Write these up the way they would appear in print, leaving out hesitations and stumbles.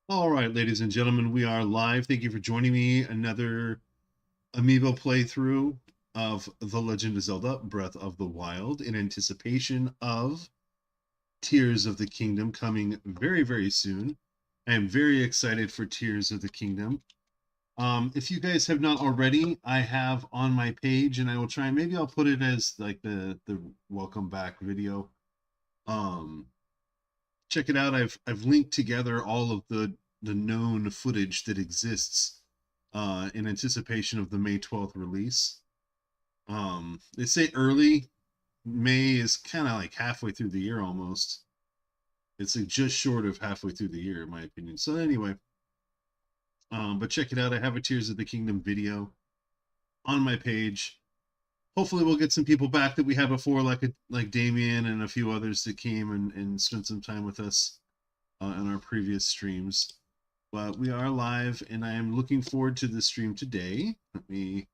All right, ladies and gentlemen, we are live. Thank you for joining me. Another amiibo playthrough of The Legend of Zelda Breath of the Wild in anticipation of Tears of the Kingdom coming very, very soon. I am very excited for Tears of the Kingdom. If you guys have not already, I have on my page, and I will try, maybe I'll put it as like the welcome back video. Um, Check it out. I've linked together all of the known footage that exists in anticipation of the May 12th release. They say early May is kind of like halfway through the year almost. It's like just short of halfway through the year, in my opinion. So anyway, but check it out. I have a Tears of the Kingdom video on my page. Hopefully, we'll get some people back that we had before, like Damien and a few others that came and spent some time with us in our previous streams. But we are live, and I am looking forward to the stream today. Let me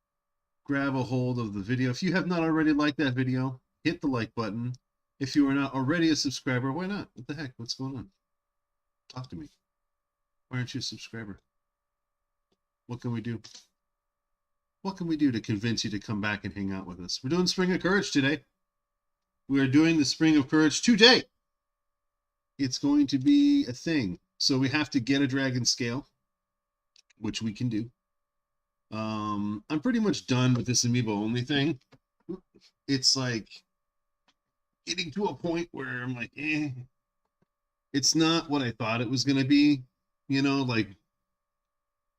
grab a hold of the video. If you have not already liked that video, hit the like button. If you are not already a subscriber, why not? What the heck? What's going on? Talk to me. Why aren't you a subscriber? What can we do? What can we do to convince you to come back and hang out with us? We're doing Spring of Courage today. We are doing the Spring of Courage today. It's going to be a thing. So we have to get a dragon scale, which we can do. I'm pretty much done with this amiibo only thing. It's like getting to a point where I'm like, it's not what I thought it was going to be. You know, like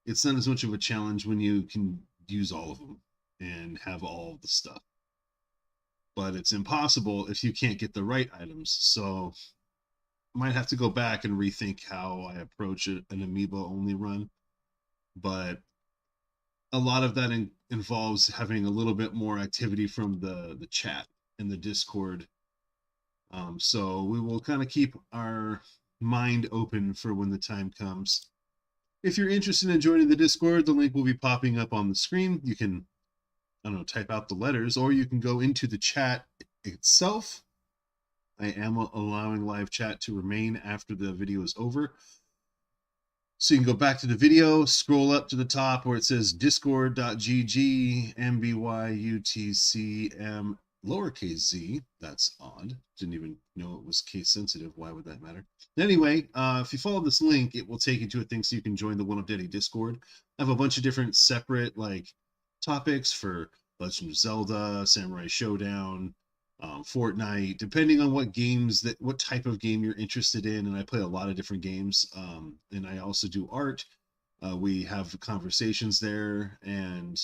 it's not as much of a challenge when you can use all of them and have all the stuff. But it's impossible if you can't get the right items. So I might have to go back and rethink how I approach an amiibo only run. But a lot of that involves having a little bit more activity from the chat and the Discord. So we will kind of keep our mind open for when the time comes. If you're interested in joining the Discord, the link will be popping up on the screen. You can, I don't know, type out the letters, or you can go into the chat itself. I am allowing live chat to remain after the video is over. So you can go back to the video, scroll up to the top where it says discord.gg mbyutcm lowercase z. That's odd. Didn't even know it was case sensitive. Why would that matter? Anyway, if you follow this link, it will take you to a thing so you can join the 1UPdaddy Discord. I have a bunch of different separate like topics for Legend of Zelda, Samurai Showdown, Fortnite, depending on what type of game you're interested in. And I play a lot of different games. And I also do art. We have conversations there, and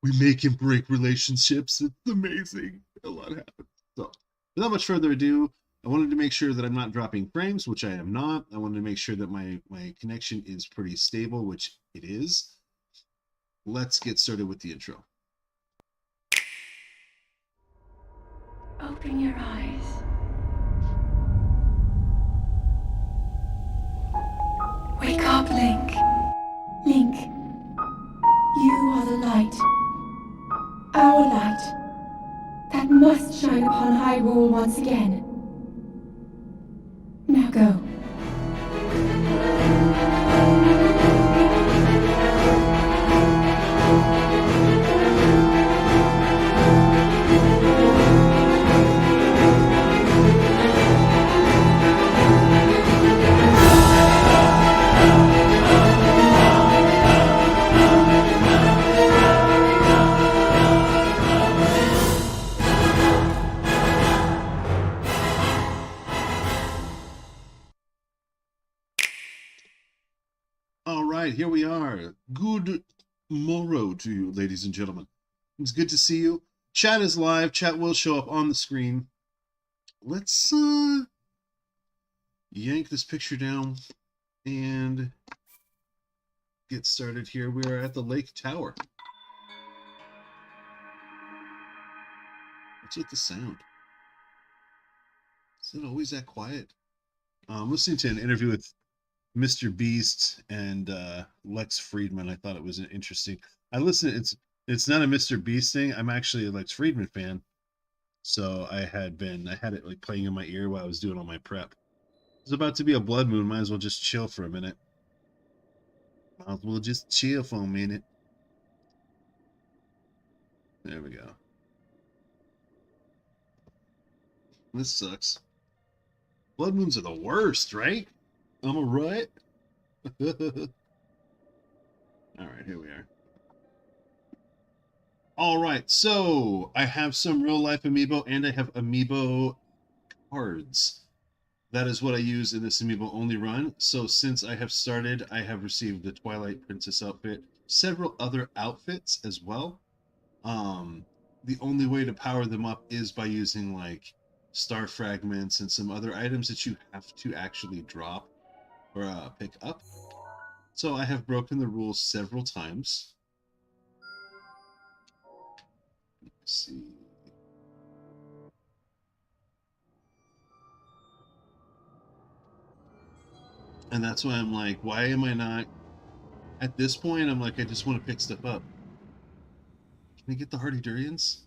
we make and break relationships. It's amazing. A lot happens. So without much further ado, I wanted to make sure that I'm not dropping frames, which I am not. I wanted to make sure that my connection is pretty stable, which it is. Let's get started with the intro. Open your eyes. Wake up, Link. Link, you are the light. Our light. That must shine upon Hyrule once again. Now go. All right, here we are. Good morrow to you, ladies and gentlemen. It's good to see you. Chat is live. Chat will show up on the screen. Let's yank this picture down and get started here. We are at the Lake Tower. What's with the sound? Is it always that quiet? I'm listening to an interview with Mr. Beast and Lex Friedman. I thought it was interesting. I listened. It's not a Mr. Beast thing. I'm actually a Lex Friedman fan, so I had it like playing in my ear while I was doing all my prep. It's about to be a blood moon. Might as well just chill for a minute. Might as well just chill for a minute. There we go. This sucks. Blood moons are the worst, right? Am I right? All right, here we are. All right, so I have some real life amiibo and I have amiibo cards. That is what I use in this amiibo only run. So since I have started, I have received the Twilight Princess outfit, several other outfits as well. The only way to power them up is by using like star fragments and some other items that you have to actually drop or pick up. So I have broken the rules several times. Let's see. And that's why I'm like, why am I not at this point? I'm like, I just want to pick stuff up. Can I get the Hardy Durians?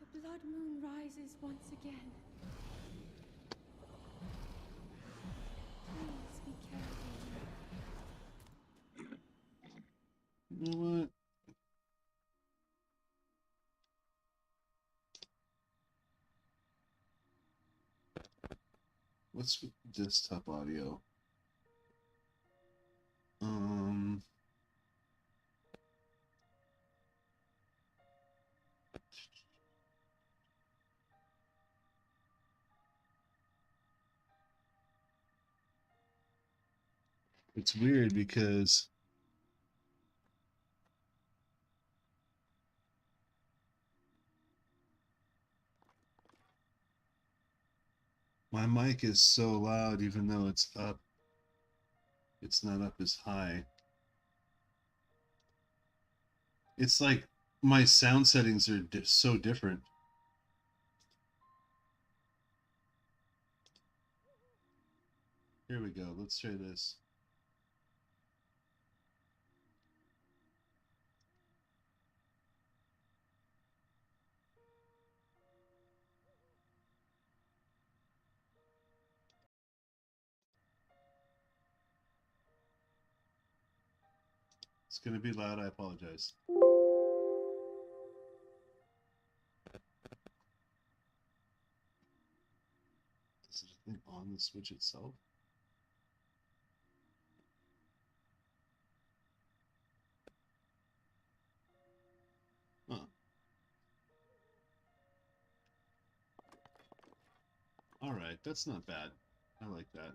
The blood moon rises once again. Please be careful. You know what? What's desktop audio? Um, it's weird because my mic is so loud, even though it's up, it's not up as high. It's like my sound settings are so different. Here we go. Let's try this. It's going to be loud. I apologize. Is it a thing on the Switch itself? Huh. All right. That's not bad. I like that.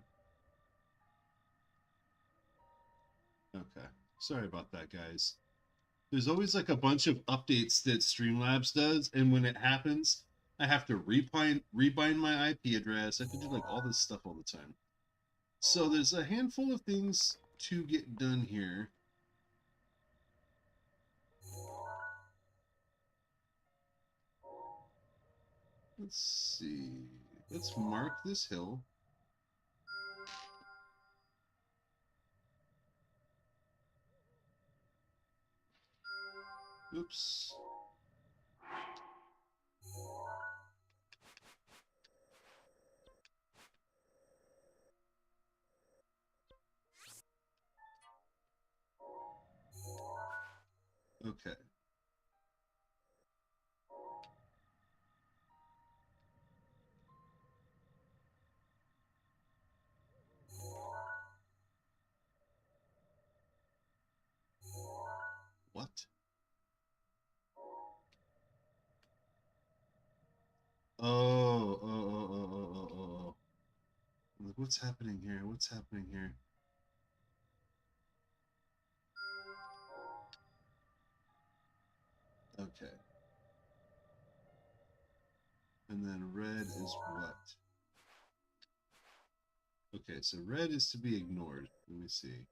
Okay. Sorry about that, guys. There's always like a bunch of updates that Streamlabs does, and when it happens, I have to rebind my IP address. I have to do like all this stuff all the time. So there's a handful of things to get done here. Let's see. Let's mark this hill. Oops. Okay. What? Oh. Like, what's happening here? What's happening here? Okay. And then red is what? Okay, so red is to be ignored. Let me see.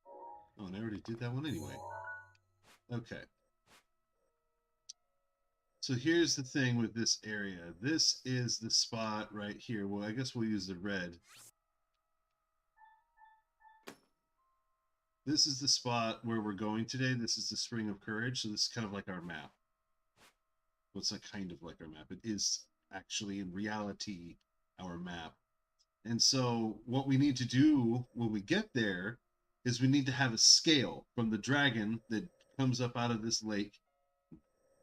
Oh, and I already did that one anyway. Okay. So here's the thing with this area. This is the spot right here. Well, I guess we'll use the red. This is the spot where we're going today. This is the Spring of Courage. So this is kind of like our map. Well, it's not kind of like our map. It is actually in reality our map. And so what we need to do when we get there is we need to have a scale from the dragon that comes up out of this lake,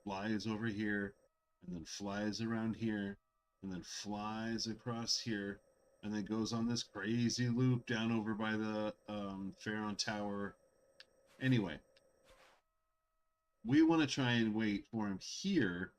flies over here, and then flies around here, and then flies across here, and then goes on this crazy loop down over by the Pharaoh Tower. Anyway, we want to try and wait for him here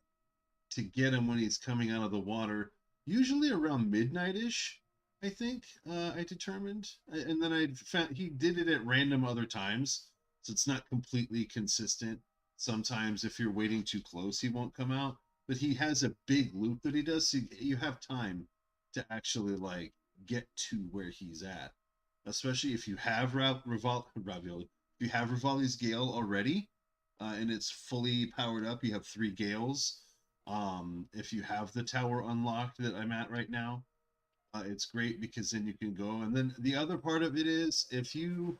to get him when he's coming out of the water, usually around midnight-ish. I think I determined, and then I found he did it at random other times, so it's not completely consistent. Sometimes, if you're waiting too close, he won't come out. But he has a big loop that he does, so you have time to actually like get to where he's at. Especially if you have Ravioli, if you have Rivali's Gale already, and it's fully powered up, you have 3 Gales. If you have the tower unlocked that I'm at right now, it's great because then you can go. And then the other part of it is if you,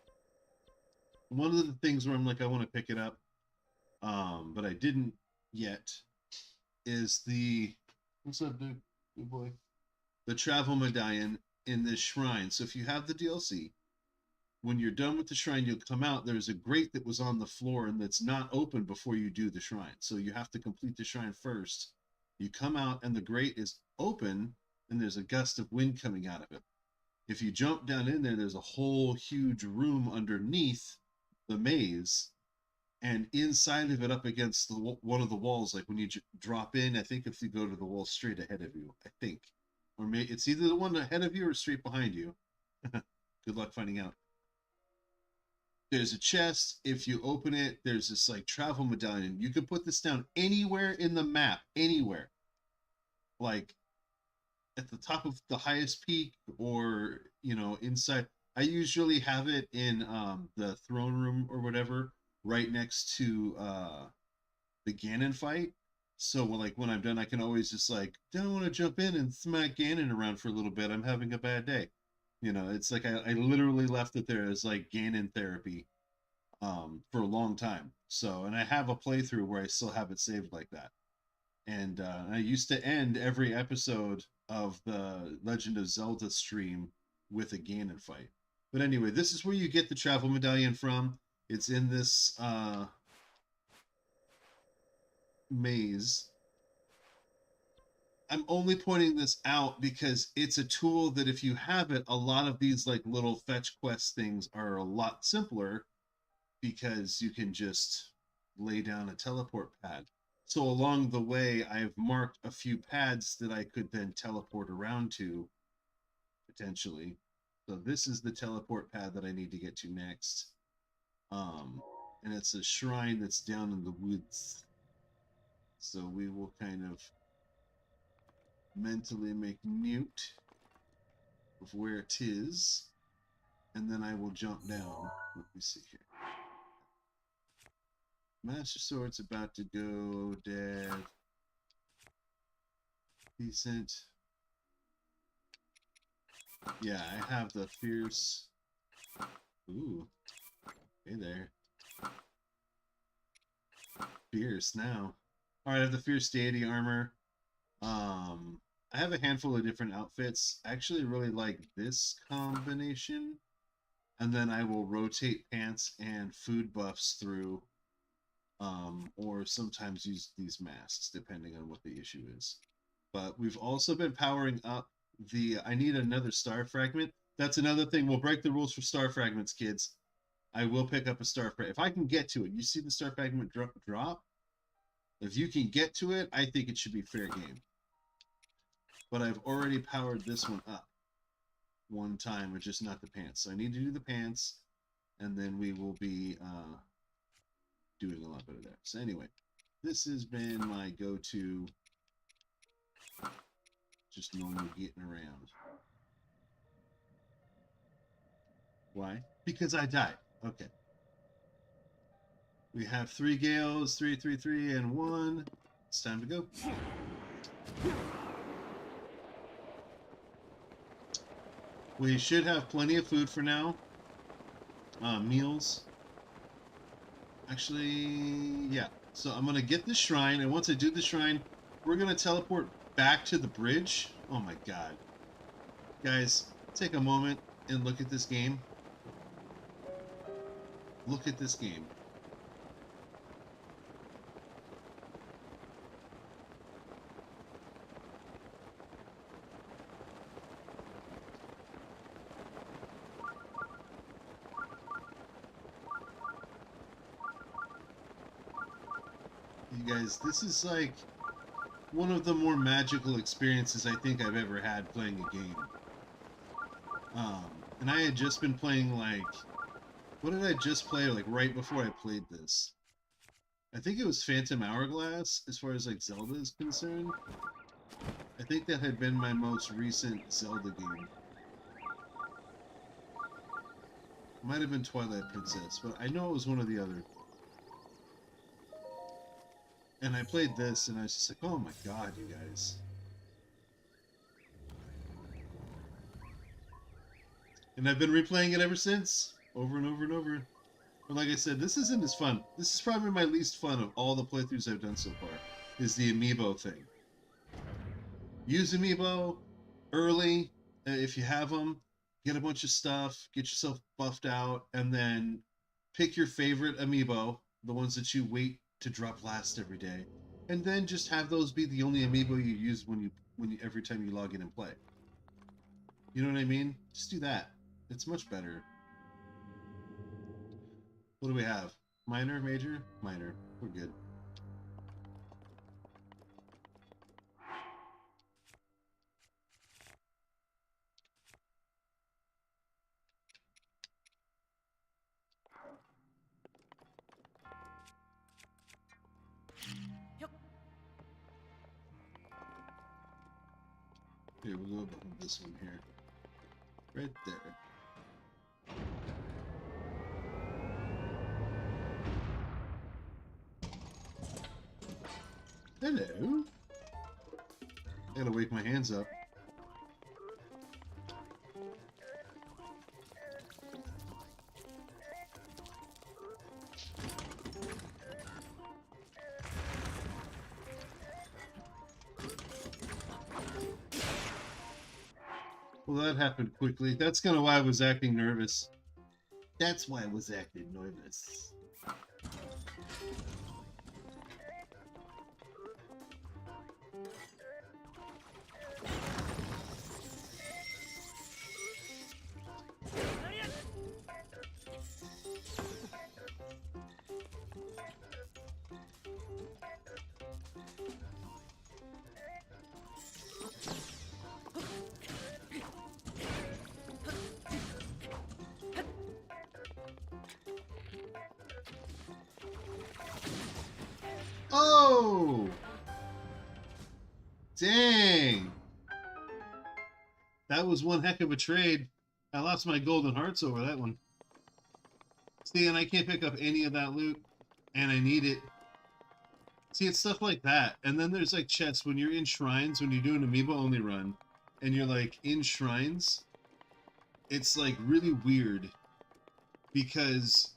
one of the things where I'm like, I want to pick it up, but I didn't yet, is the, what's up, dude? Good boy. The travel medallion in this shrine. So if you have the DLC, when you're done with the shrine, you'll come out. There's a grate that was on the floor and that's not open before you do the shrine. So you have to complete the shrine first. You come out and the grate is open and there's a gust of wind coming out of it. If you jump down in there, there's a whole huge room underneath the maze. And inside of it, up against one of the walls, like when you drop in, I think if you go to the wall straight ahead of you, I think. Or maybe it's either the one ahead of you or straight behind you. Good luck finding out. There's a chest. If you open it, there's this like travel medallion. You can put this down anywhere in the map, anywhere. Like at the top of the highest peak or, inside. I usually have it in the throne room or whatever, right next to the Ganon fight. So like when I'm done, I can always just like, don't want to jump in and smack Ganon around for a little bit. I'm having a bad day. It's like I literally left it there as like Ganon therapy for a long time. So, and I have a playthrough where I still have it saved like that. And I used to end every episode of the Legend of Zelda stream with a Ganon fight. But anyway, this is where you get the travel medallion from. It's in this maze. I'm only pointing this out because it's a tool that if you have it, a lot of these like little fetch quest things are a lot simpler because you can just lay down a teleport pad. So along the way, I've marked a few pads that I could then teleport around to potentially. So this is the teleport pad that I need to get to next. And it's a shrine that's down in the woods. So we will kind of mentally make mute of where it is, and then I will jump down. Let me see here. Master Sword's about to go dead. Decent. Yeah, I have the fierce. Ooh. Hey there. Fierce now. Alright, I have the fierce deity armor. I have a handful of different outfits. I actually really like this combination. And then I will rotate pants and food buffs through. Or sometimes use these masks, depending on what the issue is. But we've also been powering up I need another star fragment. That's another thing. We'll break the rules for star fragments, kids. I will pick up a star fragment. If I can get to it, you see the star fragment drop? If you can get to it, I think it should be fair game. But I've already powered this one up one time, but just not the pants. So I need to do the pants, and then we will be doing a lot better there. So anyway, this has been my go-to, just normal getting around. Why? Because I died. Okay. We have 3 Gales, 3, 3, 3, and 1. It's time to go. We should have plenty of food for now. Meals. Actually, yeah. So I'm going to get the shrine, and once I do the shrine, we're going to teleport back to the bridge. Oh my god. Guys, take a moment and look at this game. Look at this game. You guys, this is like one of the more magical experiences I think I've ever had playing a game. And I had just been playing, like, what did I just play, like, right before I played this? I think it was Phantom Hourglass, as far as, like, Zelda is concerned. I think that had been my most recent Zelda game. Might have been Twilight Princess, but I know it was one or the other. And I played this, and I was just like, oh my god, you guys. And I've been replaying it ever since, over and over and over. But like I said, this isn't as fun. This is probably my least fun of all the playthroughs I've done so far, is the amiibo thing. Use amiibo early, if you have them. Get a bunch of stuff, get yourself buffed out, and then pick your favorite amiibo, the ones that you wait to drop last every day, and then just have those be the only amiibo you use every time you log in and play. You know what I mean? Just do that. It's much better. What do we have? Minor, major, minor. We're good. Here, we'll go behind this one here. Right there. Hello. I gotta wake my hands up. Well, that happened quickly. That's kind of why I was acting nervous. That's why I was acting nervous. Oh! Dang! That was one heck of a trade. I lost my golden hearts over that one. See, and I can't pick up any of that loot, and I need it. See, it's stuff like that. And then there's like chests when you're in shrines, when you do an amiibo only run, and you're like in shrines, it's like really weird because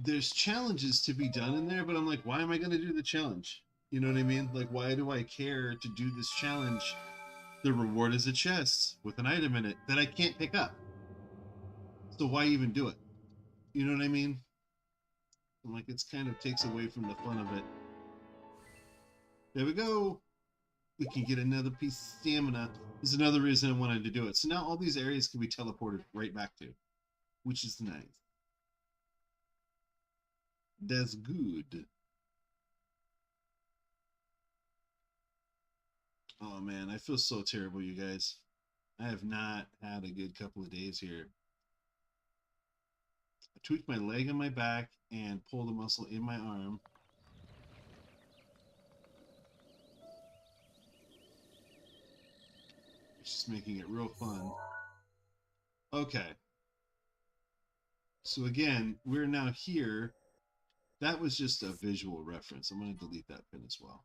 there's challenges to be done in there, but I'm like, why am I going to do the challenge? You know what I mean? Like, why do I care to do this challenge? The reward is a chest with an item in it that I can't pick up. So why even do it? You know what I mean? I'm like, it's kind of takes away from the fun of it. There we go. We can get another piece of stamina. This is another reason I wanted to do it. So now all these areas can be teleported right back to, which is nice. That's good. Oh man, I feel so terrible, you guys. I have not had a good couple of days here. I tweaked my leg and my back and pulled a muscle in my arm. It's just making it real fun. Okay. So again, we're now here. That was just a visual reference. I'm going to delete that pin as well.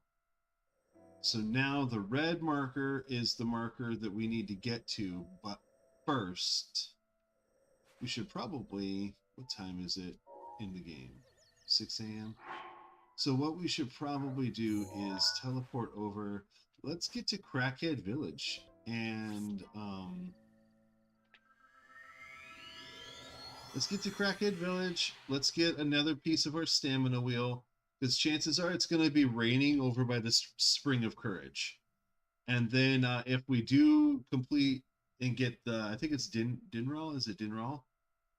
So now the red marker is the marker that we need to get to, but first, we should probably, what time is it in the game? 6 a.m.? So what we should probably do is teleport over. Let's get to Crackhead Village. And, let's get to Crackhead Village. Let's get another piece of our stamina wheel. Because chances are it's going to be raining over by the Spring of Courage. And then if we do complete and get the, I think it's Dinral, is it Dinral?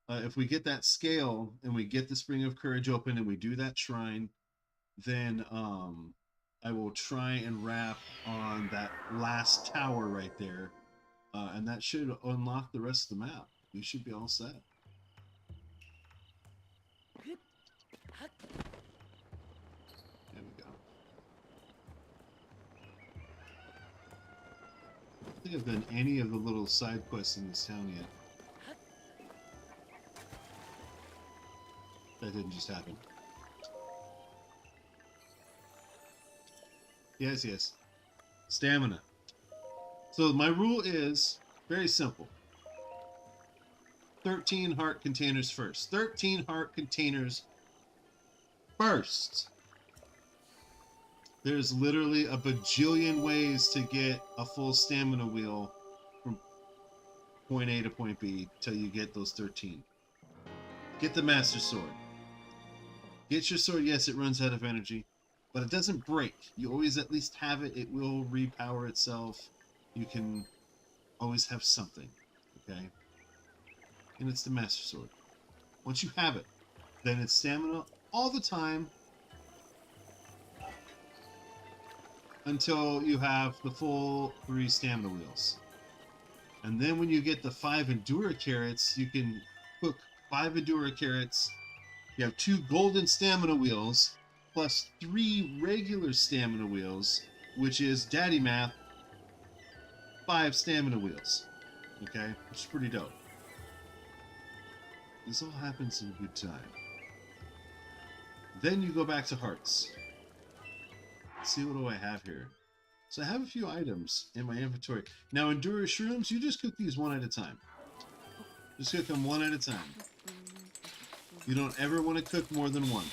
If we get that scale and we get the Spring of Courage open and we do that shrine, then I will try and wrap on that last tower right there. And that should unlock the rest of the map. We should be all set. There we go. I don't think I've done any of the little side quests in this town yet. That didn't just happen. Yes, yes. Stamina. So my rule is very simple. 13 heart containers first. 13 heart containers first. There's literally a bajillion ways to get a full stamina wheel from point A to point B till you get those 13. Get the Master Sword. Get your sword. Yes, it runs out of energy, but it doesn't break. You always at least have it. It will repower itself. You can always have something, okay? And it's the Master Sword. Once you have it, then it's stamina all the time until you have the full 3 stamina wheels. And then when you get the 5 Endura carrots, you can cook 5 Endura carrots. You have 2 golden stamina wheels plus 3 regular stamina wheels, which is daddy math, 5 stamina wheels. Okay? Which is pretty dope. This all happens in good time. Then you go back to hearts. Let's see, what do I have here? So I have a few items in my inventory. Now, Endura shrooms, you just cook these one at a time. Just cook them one at a time. You don't ever want to cook more than one.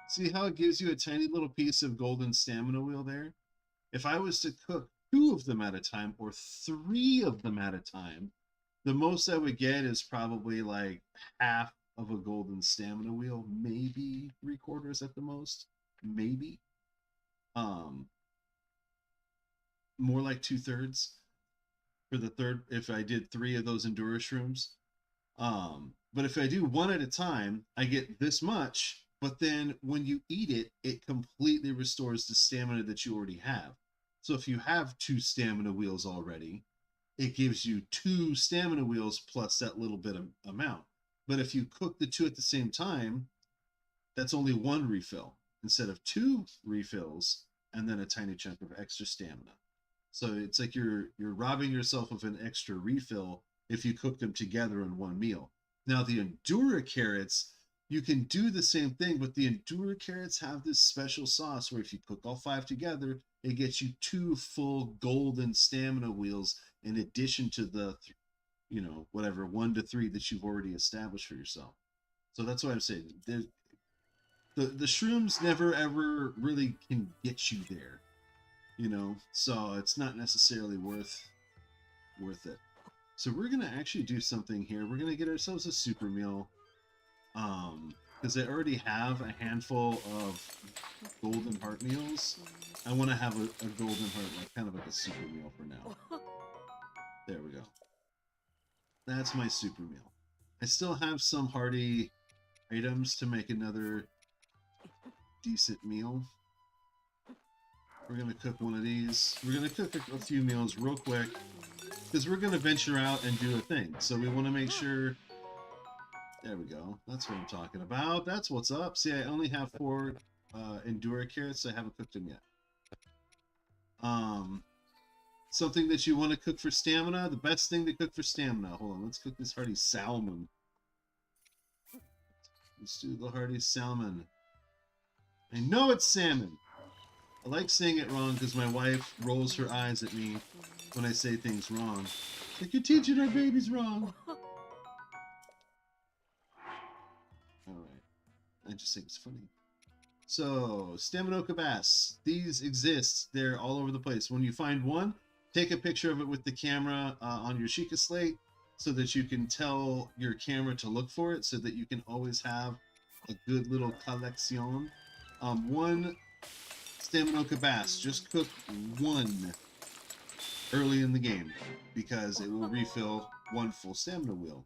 See how it gives you a tiny little piece of golden stamina wheel there? If I was to cook 2 of them at a time or 3 of them at a time, the most I would get is probably like half of a golden stamina wheel, maybe 3/4 at the most, maybe. More like 2/3 for the third if I did 3 of those Endura shrooms. But if I do one at a time, I get this much, but then when you eat it, it completely restores the stamina that you already have. So if you have 2 stamina wheels already, it gives you 2 stamina wheels plus that little bit of amount. But if you cook the 2 at the same time, that's only 1 refill instead of 2 refills and then a tiny chunk of extra stamina. So it's like you're robbing yourself of an extra refill if you cook them together in one meal. Now the Endura carrots, you can do the same thing, but the Endura carrots have this special sauce where if you cook all 5 together, it gets you 2 full golden stamina wheels in addition to the, whatever, 1 to 3 that you've already established for yourself. So that's why I'm saying the shrooms never ever really can get you there. So it's not necessarily worth it. So we're gonna actually do something here. We're gonna get ourselves a super meal, because I already have a handful of golden heart meals. I want to have a golden heart, like kind of like a super meal for now. There we go. That's my super meal. I still have some hearty items to make another decent meal. We're gonna cook one of these. We're gonna cook a few meals real quick because we're gonna venture out and do a thing. So we want to make sure. There we go. That's what I'm talking about. That's what's up. See, I only have 4 Endura carrots. I haven't cooked them yet. Something that you want to cook for stamina. The best thing to cook for stamina. Hold on. Let's cook this hearty salmon. Let's do the hearty salmon. I know it's salmon. I like saying it wrong because my wife rolls her eyes at me when I say things wrong. Like, you're teaching our babies wrong. Alright. I I just think it's funny. So, Staminoka bass. These exist. They're all over the place. When you find one, take a picture of it with the camera on your Sheikah slate so that you can tell your camera to look for it so that you can always have a good little collection. One Staminoka bass. Just cook one early in the game because it will refill one full stamina wheel.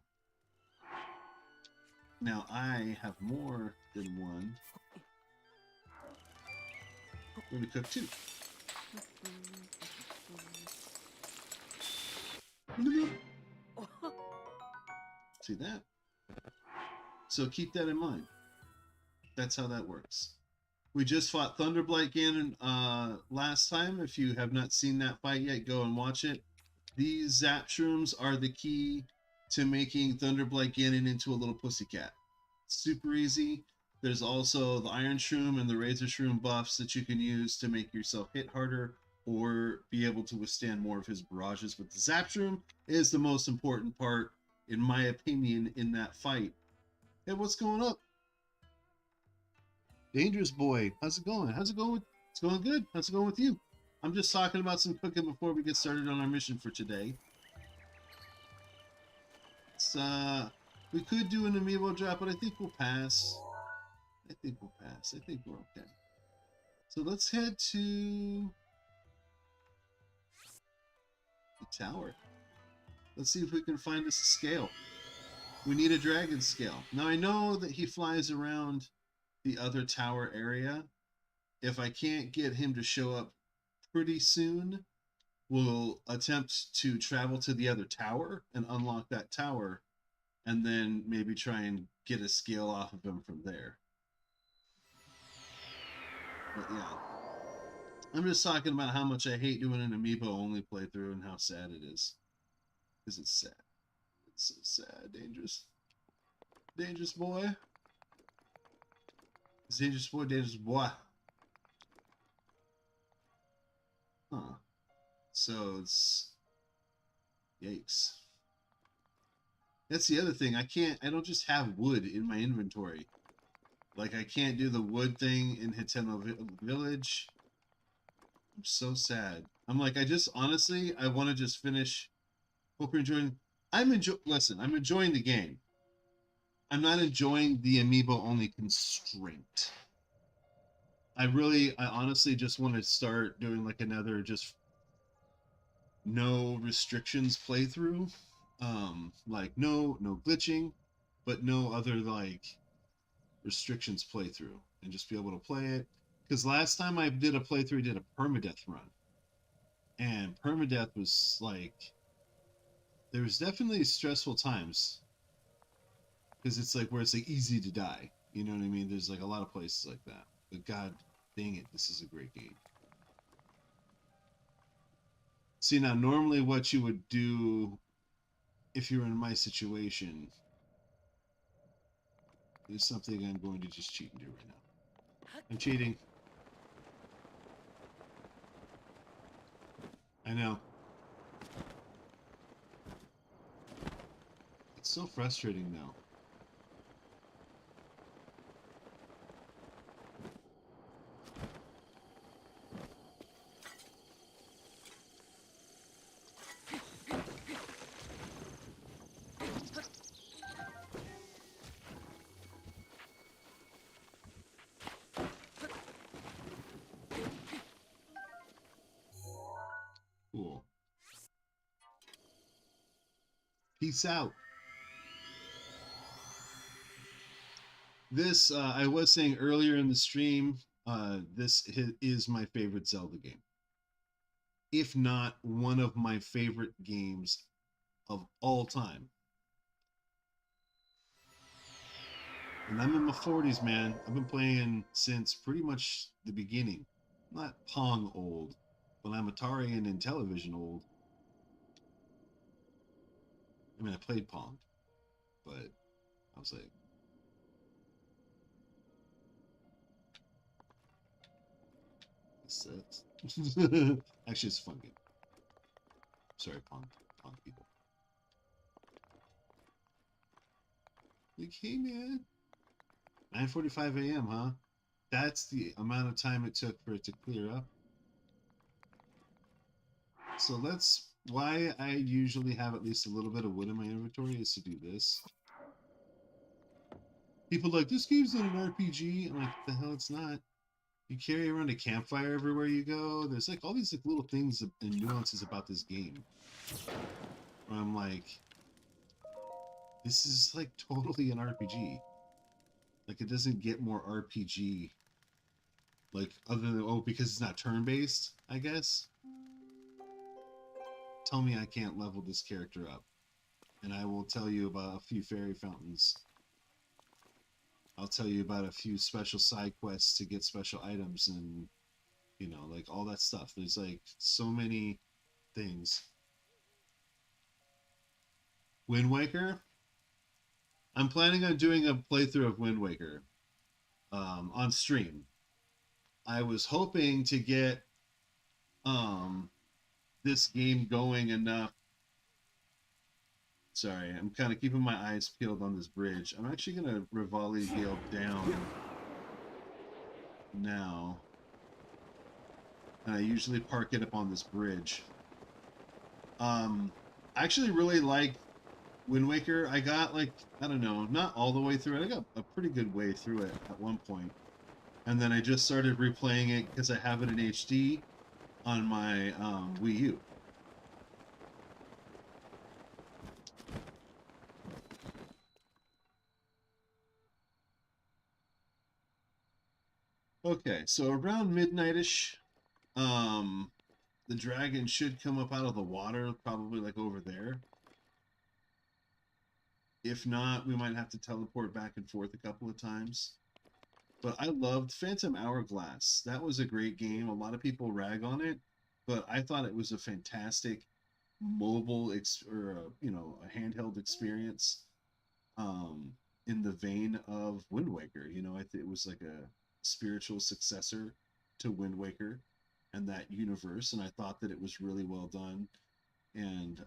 Now, I have more than one. We're going to cook two. See that? So keep that in mind. That's how that works. We just fought Thunderblight Ganon last time. If you have not seen that fight yet, go and watch it. These Zap Shrooms are the key to making Thunderblight Ganon into a little pussycat. Super easy. There's also the Iron Shroom and the Razor Shroom buffs that you can use to make yourself hit harder or be able to withstand more of his barrages. But the Zap Shroom is the most important part, in my opinion, in that fight. Hey, what's going up? Dangerous boy, how's it going? How's it going? It's going good. How's it going with you? I'm just talking about some cooking before we get started on our mission for today. It's, we could do an amiibo drop, but I think we'll pass. I think we'll pass. I think we're okay. So let's head to the tower. Let's see if we can find us a scale. We need a dragon scale. Now I know that he flies around the other tower area. If I can't get him to show up pretty soon, we'll attempt to travel to the other tower and unlock that tower, and then maybe try and get a scale off of him from there. But yeah, I'm just talking about how much I hate doing an amiibo only playthrough and how sad it is. Because it's sad. It's so sad. Dangerous. Dangerous boy. Dangerous boy, dangerous boy. Huh. So it's... Yikes. That's the other thing. I don't just have wood in my inventory. Like, I can't do the wood thing in Hiteno Village. I'm so sad. I'm like, honestly, I want to just finish. Hope you're enjoying. Listen, I'm enjoying the game. I'm not enjoying the amiibo only constraint. I honestly just want to start doing like another just no restrictions playthrough. Like no glitching, but no other like restrictions playthrough, and just be able to play it. Because last time I did a playthrough, I did a permadeath run, and permadeath was like, there was definitely stressful times because it's like where it's like easy to die. You know what I mean? There's like a lot of places like that. But god dang it, this is a great game. See, now normally what you would do if you were in my situation is something I'm going to just cheat and do right now. I'm cheating. I know. It's so frustrating now. Cool. Peace out. This, I was saying earlier in the stream, this is my favorite Zelda game. If not one of my favorite games of all time. And I'm in my 40s, man. I've been playing since pretty much the beginning. I'm not Pong old, but I'm Atari and Intellivision old. I mean, I played Pong, but I was like, this sucks. Actually, it's a fun game. Sorry, Pong people. Like, hey, man. 9:45 a.m., huh? That's the amount of time it took for it to clear up. So let's, why I usually have at least a little bit of wood in my inventory is to do this. People are like, this game's not an RPG. I'm like, the hell it's not. You carry around a campfire everywhere you go. There's like all these like little things and nuances about this game. Where I'm like, this is like totally an RPG. Like it doesn't get more RPG. Like other than, oh, because it's not turn-based, I guess. Tell me I can't level this character up. And I will tell you about a few fairy fountains. I'll tell you about a few special side quests to get special items and, you know, like all that stuff. There's like so many things. Wind Waker? I'm planning on doing a playthrough of Wind Waker on stream. I was hoping to get um, this game going enough. Sorry, I'm kind of keeping my eyes peeled on this bridge. I'm actually going to Rivali Gale down now. And I usually park it up on this bridge. I actually really like Wind Waker. I got like, I don't know, not all the way through it. I got a pretty good way through it at one point. And then I just started replaying it because I have it in HD on my Wii U. Okay, so around midnightish, the dragon should come up out of the water, probably like over there. If not, we might have to teleport back and forth a couple of times. But I loved Phantom Hourglass. That was a great game. A lot of people rag on it, but I thought it was a fantastic mobile you know, a handheld experience. Um, in the vein of Wind Waker, you know, I think it was like a spiritual successor to Wind Waker and that universe, and I thought that it was really well done. And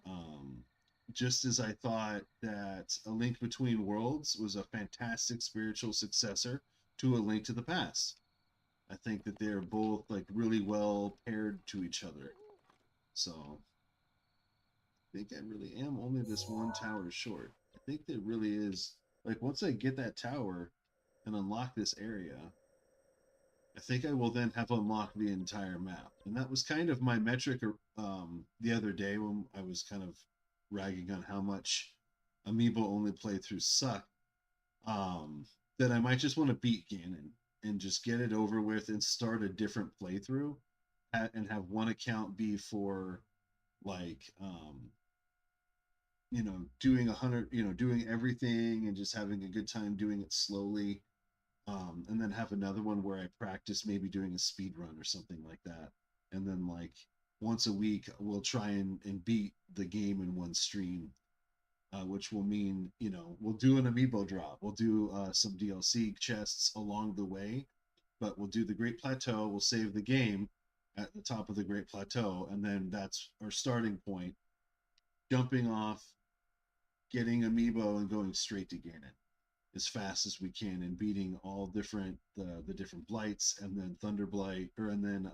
just as I thought that A Link Between Worlds was a fantastic spiritual successor to A Link to the Past. I think that they're both like really well paired to each other. So I think I really am only this one tower short. I think there really is, like, once I get that tower and unlock this area, I think I will then have unlocked the entire map. And that was kind of my metric the other day when I was kind of ragging on how much Amiibo only playthroughs suck. Um, that I might just want to beat Ganon and just get it over with and start a different playthrough and have one account be for like you know, doing 100, you know, doing everything and just having a good time doing it slowly. And then have another one where I practice maybe doing a speed run or something like that. And then like once a week, we'll try and beat the game in one stream, which will mean, you know, we'll do an amiibo drop. We'll do some DLC chests along the way, but we'll do the Great Plateau. We'll save the game at the top of the Great Plateau. And then that's our starting point, jumping off, getting amiibo and going straight to Ganon as fast as we can and beating all different the different blights and then Thunder Blight or and then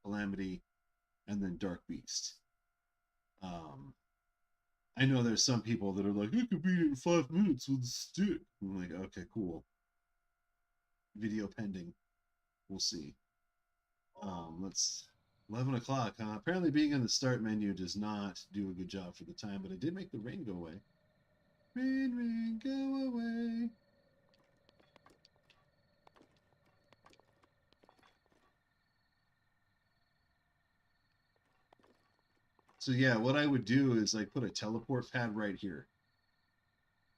Calamity and then Dark Beast. Um, I know there's some people that are like, I could beat it in 5 minutes with a stick. I'm like, okay, cool. Video pending. We'll see. Let's 11 o'clock. Apparently, being in the start menu does not do a good job for the time, but I did make the rain go away. Rain, rain, go away. So yeah, what I would do is like put a teleport pad right here,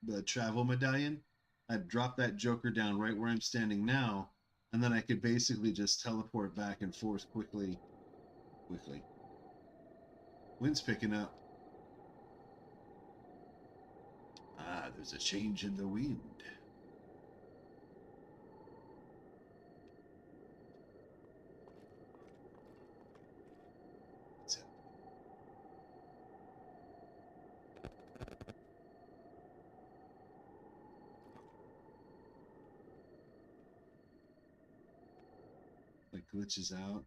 the travel medallion. I'd drop that Joker down right where I'm standing now, and then I could basically just teleport back and forth quickly. Quickly. Wind's picking up. Ah, there's a change in the wind. glitches out.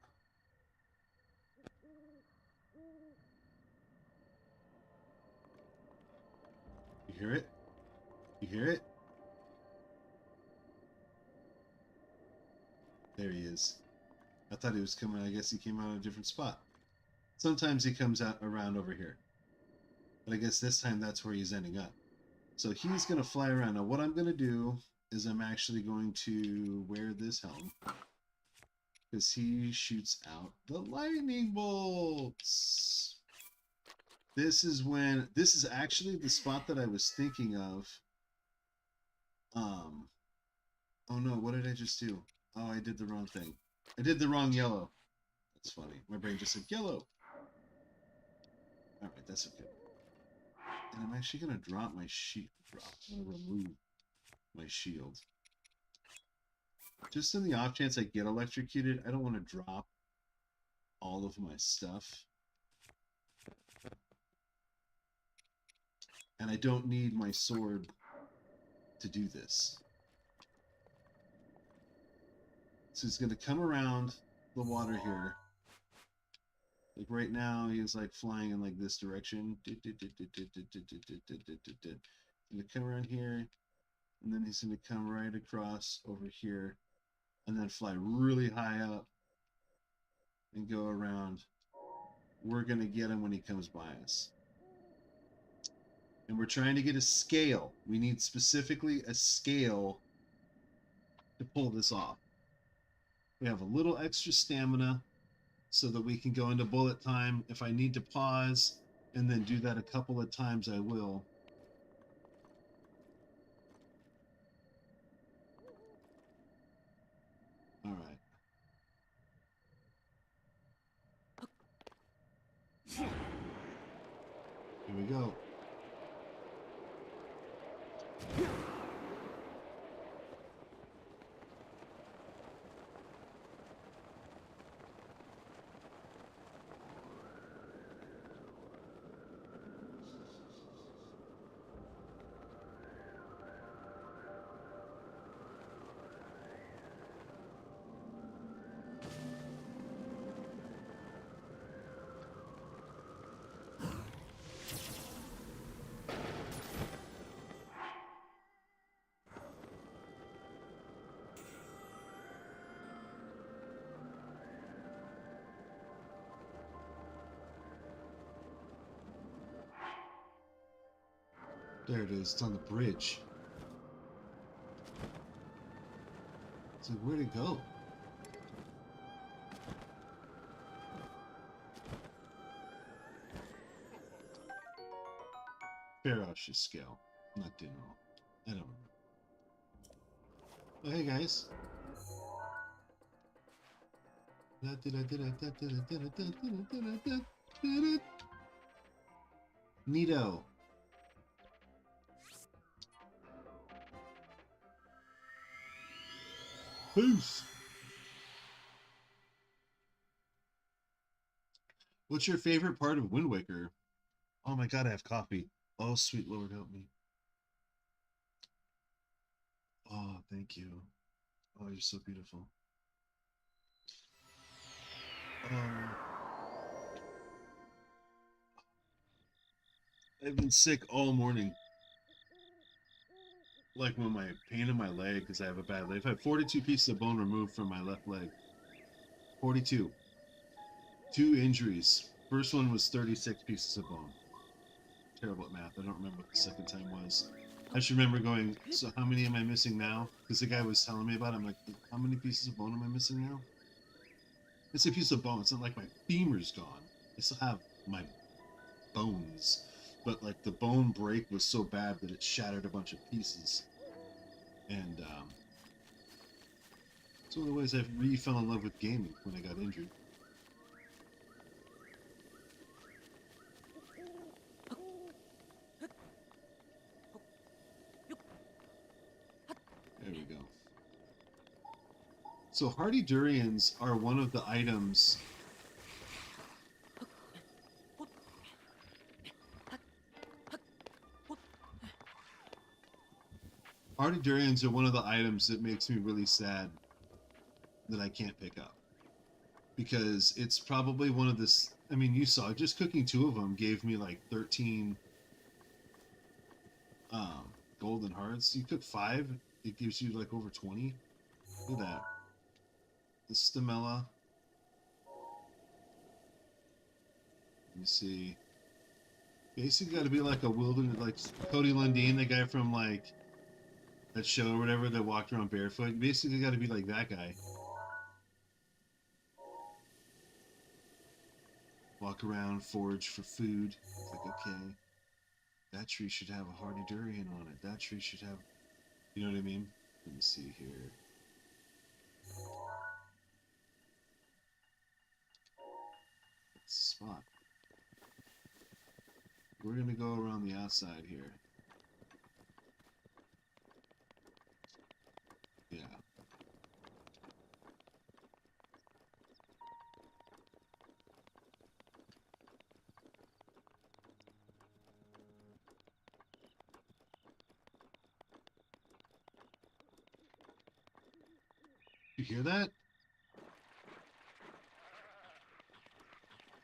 You hear it? You hear it? There he is. I thought he was coming. I guess he came out of a different spot. Sometimes he comes out around over here. But I guess this time that's where he's ending up. So he's going to fly around. Now what I'm going to do is I'm actually going to wear this helm. Because he shoots out the lightning bolts. This is actually the spot that I was thinking of. Oh no, what did I just do? Oh, I did the wrong thing. I did the wrong yellow. That's funny. My brain just said yellow. Alright, that's okay. And I'm actually going to drop my shield. I'm going to remove my shield. Just in the off chance I get electrocuted, I don't want to drop all of my stuff. And I don't need my sword to do this. So he's going to come around the water here. Like right now, he's like flying in like this direction. He's going to come around here, and then he's going to come right across over here, and then fly really high up and go around. We're going to get him when he comes by us. And we're trying to get a scale. We need specifically a scale to pull this off. We have a little extra stamina so that we can go into bullet time. If I need to pause and then do that a couple of times, I will. All right. Here we go. There it is. It's on the bridge. It's like, where'd it go? Ferocious scale, not dinner. I don't know. Oh, hey guys. Neato. Peace. What's your favorite part of Wind Waker? Oh my god, I have coffee. Oh, sweet Lord, help me. Oh, thank you. Oh, you're so beautiful. I've been sick all morning. Like when my pain in my leg, because I have a bad leg. I've had 42 pieces of bone removed from my left leg. 42. 2 injuries. First one was 36 pieces of bone. Terrible at math. I don't remember what the second time was. I just remember going, so how many am I missing now? Because the guy was telling me about it. I'm like, how many pieces of bone am I missing now? It's a piece of bone. It's not like my femur's gone. I still have my bones. But like the bone break was so bad that it shattered a bunch of pieces. And it's one of the ways I really fell in love with gaming when I got injured. There we go. So hardy durians are one of the items. Hardy durians are one of the items that makes me really sad that I can't pick up. because it's probably one of this. I mean, you saw just cooking 2 of them gave me like 13 golden hearts. You cook 5, it gives you like over 20. Look at that. The stamella. Let me see. Basically, got to be like a wilderness, like Cody Lundin, the guy from like that show or whatever that walked around barefoot. Basically, got to be like that guy. Walk around, forage for food. It's like, okay, that tree should have a hardy durian on it. That tree should have, you know what I mean? Let me see here. That's the spot. We're gonna go around the outside here. Yeah. You hear that?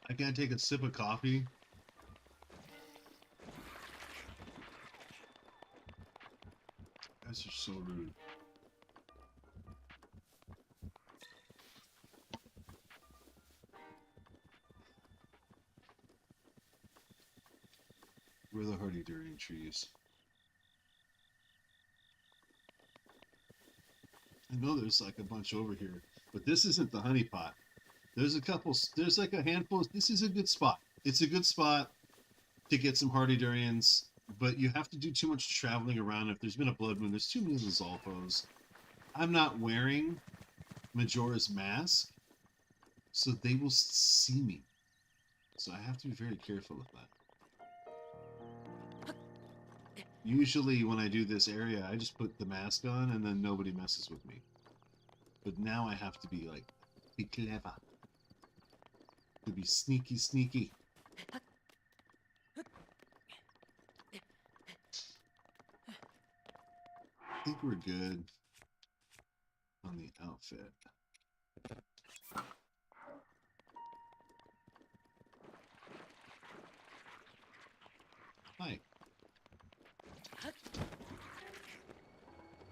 I can't take a sip of coffee. Guys are so rude. Where are the hardy durian trees? I know there's like a bunch over here, but this isn't the honey pot. There's a couple, there's like a handful. This is a good spot. It's a good spot to get some hardy durians, but you have to do too much traveling around. If there's been a blood moon, there's too many Zolfos. I'm not wearing Majora's mask, so they will see me. So I have to be very careful with that. Usually when I do this area, I just put the mask on and then nobody messes with me. But now I have to be like, be clever. To be sneaky, sneaky. I think we're good on the outfit. Hi.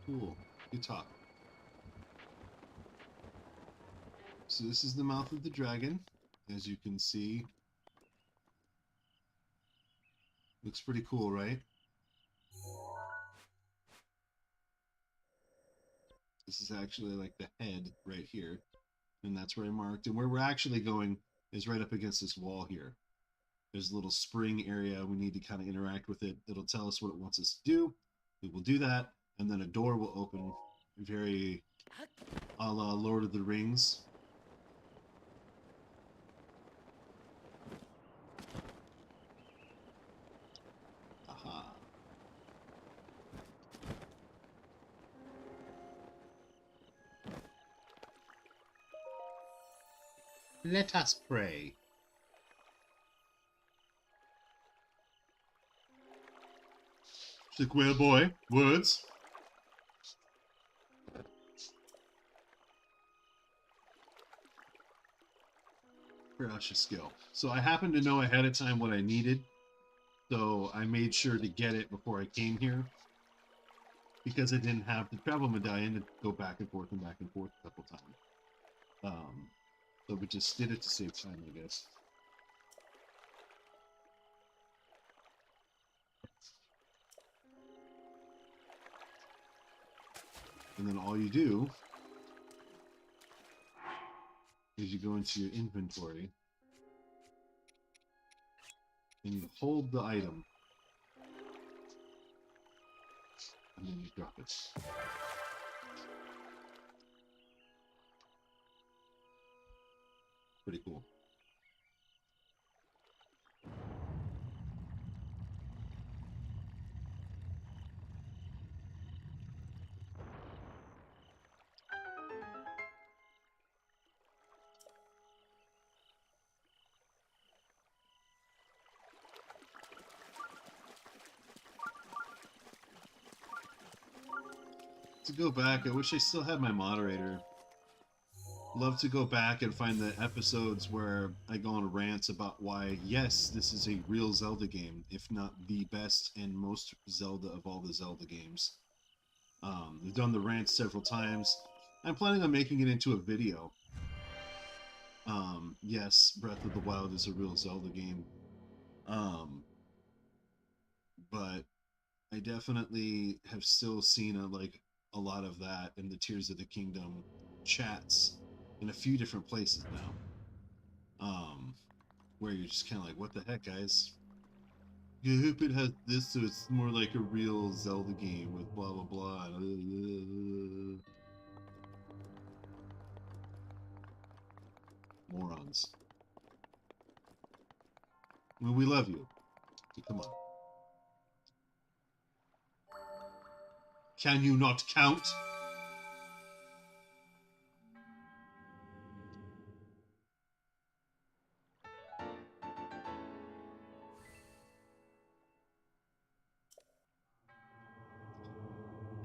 Cool. Good talk. So this is the mouth of the dragon, as you can see. Looks pretty cool, right? This is actually like the head right here. And that's where I marked. And where we're actually going is right up against this wall here. There's a little spring area. We need to kind of interact with it. It'll tell us what it wants us to do. We will do that. And then a door will open, very a la Lord of the Rings. Aha. Let us pray. Sick whale boy. Words. Ferocious skill. So I happen to know ahead of time what I needed. So I made sure to get it before I came here. Because I didn't have the travel medallion to go back and forth a couple times. So we just did it to save time, I guess. And then all you do is you go into your inventory and you hold the item and then you drop it. Pretty cool. To go back, I wish I still had my moderator. love to go back and find the episodes where I go on rants about why, yes, this is a real Zelda game, if not the best and most Zelda of all the Zelda games. We've done the rants several times. I'm planning on making it into a video. Yes, Breath of the Wild is a real Zelda game. But I definitely have still seen a lot of that in the Tears of the Kingdom chats in a few different places now. Where you're just kind of like, what the heck, guys? I hope it has this, so it's more like a real Zelda game with blah blah blah. Morons. I mean, we love you. So come on. Can you not count?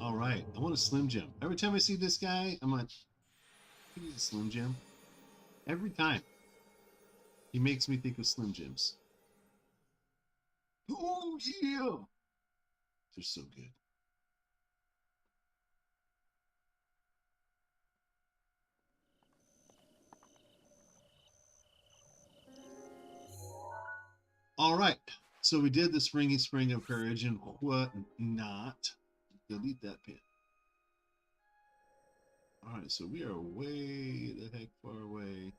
All right, I want a Slim Jim. Every time I see this guy, I'm like, I need a Slim Jim. Every time. He makes me think of Slim Jims. Oh, yeah! They're so good. All right, so we did the Springy Spring of Courage and whatnot. Delete that pin. All right, so we are way the heck far away.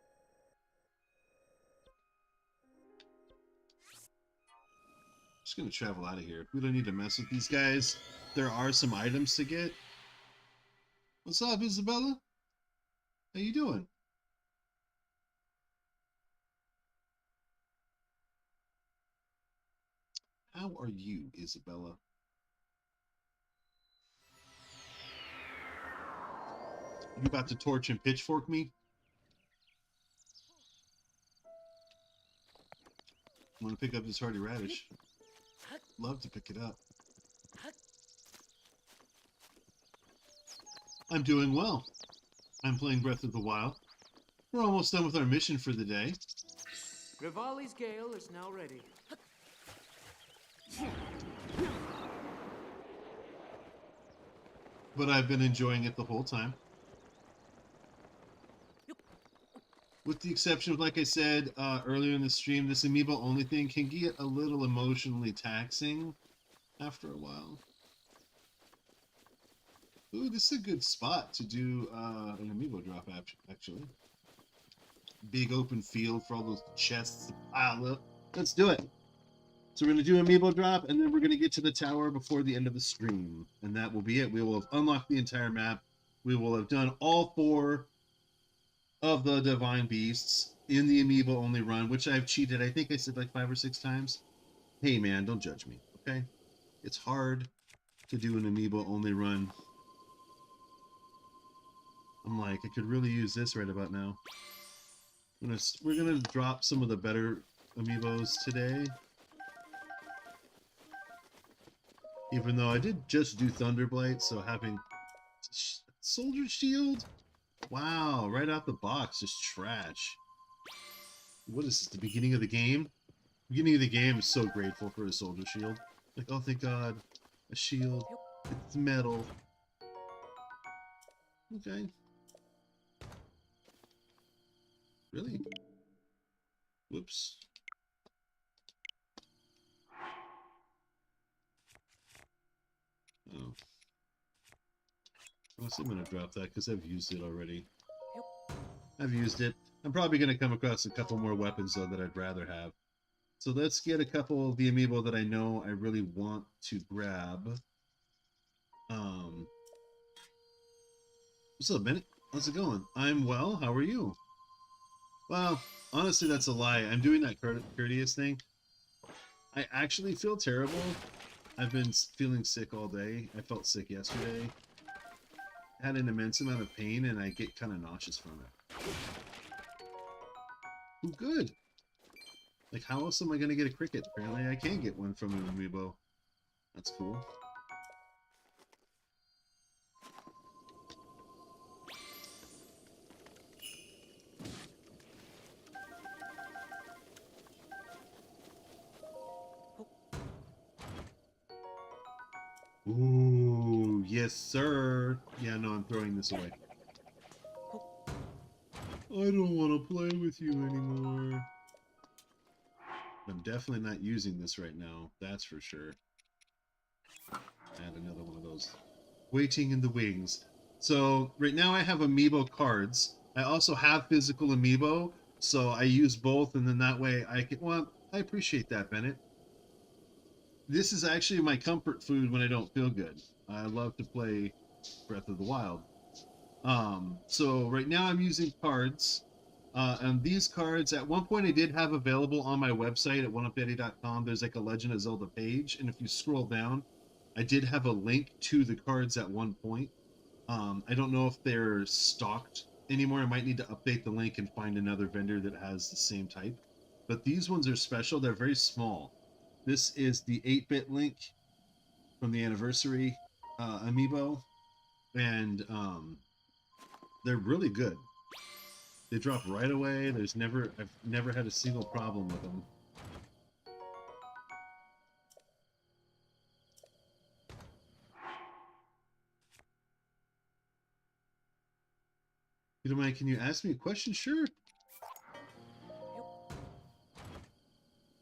Just gonna travel out of here. We don't need to mess with these guys. There are some items to get. What's up, Isabella? How you doing? How are you, Isabella? You about to torch and pitchfork me? I'm gonna pick up this hardy radish. Love to pick it up. I'm doing well. I'm playing Breath of the Wild. We're almost done with our mission for the day. Rivali's Gale is now ready. But I've been enjoying it the whole time. With the exception of, like I said earlier in the stream, this amiibo only thing can get a little emotionally taxing after a while. Ooh, this is a good spot to do an amiibo drop, actually. Big open field for all those chests to pile up. Let's do it. So we're going to do amiibo drop, and then we're going to get to the tower before the end of the stream. And that will be it. We will have unlocked the entire map. We will have done all 4 of the Divine Beasts in the amiibo only run, which I've cheated. I think I said like 5 or 6 times. Hey, man, don't judge me, okay? It's hard to do an amiibo only run. I'm like, I could really use this right about now. We're gonna drop some of the better amiibos today. Even though I did just do Thunderblight, so having Soldier Shield, wow, right out the box, just trash. What is this, the beginning of the game? Beginning of the game is so grateful for a Soldier Shield. Like, oh thank God, a shield. It's metal. Okay. Really? Whoops. Oh. I'm going to drop that because I've used it already. I've used it. I'm probably going to come across a couple more weapons, though, that I'd rather have. So let's get a couple of the amiibo that I know I really want to grab. What's up, Bennett? How's it going? I'm well. How are you? Well, honestly, that's a lie. I'm doing that courteous thing. I actually feel terrible. I've been feeling sick all day. I felt sick yesterday. Had an immense amount of pain, and I get kind of nauseous from it. Oh, good. Like, how else am I going to get a cricket? Apparently, I can get one from an amiibo. That's cool. Ooh, yes, sir. Yeah, no, I'm throwing this away. I don't want to play with you anymore. I'm definitely not using this right now. That's for sure. Add another one of those. Waiting in the wings. So right now I have amiibo cards. I also have physical amiibo, so I use both, and then that way I can. Well, I appreciate that, Bennett. This is actually my comfort food when I don't feel good. I love to play Breath of the Wild. So right now I'm using cards. And these cards, at one point I did have available on my website at 1UPdaddy.com. There's like a Legend of Zelda page, and if you scroll down, I did have a link to the cards at one point. I don't know if they're stocked anymore. I might need to update the link and find another vendor that has the same type. But these ones are special. They're very small. This is the 8-bit link from the anniversary amiibo, and they're really good. They drop right away. I've never had a single problem with them. You don't mind? Can you ask me a question? Sure.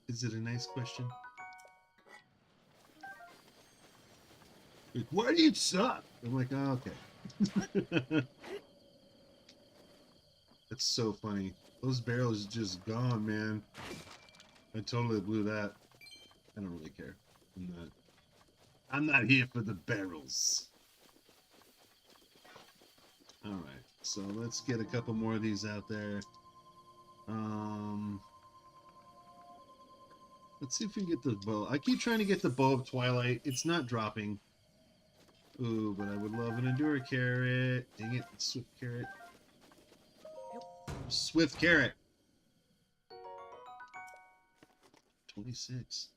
Is it a nice question? Like, why do you suck? I'm like, oh, okay. That's so funny. Those barrels just gone, man. I totally blew that. I don't really care. I'm not here for the barrels. Alright, so let's get a couple more of these out there. Let's see if we can get the bow. I keep trying to get the bow of Twilight. It's not dropping. Ooh, but I would love an Endure carrot. Dang it, it's Swift carrot. Swift carrot. 26.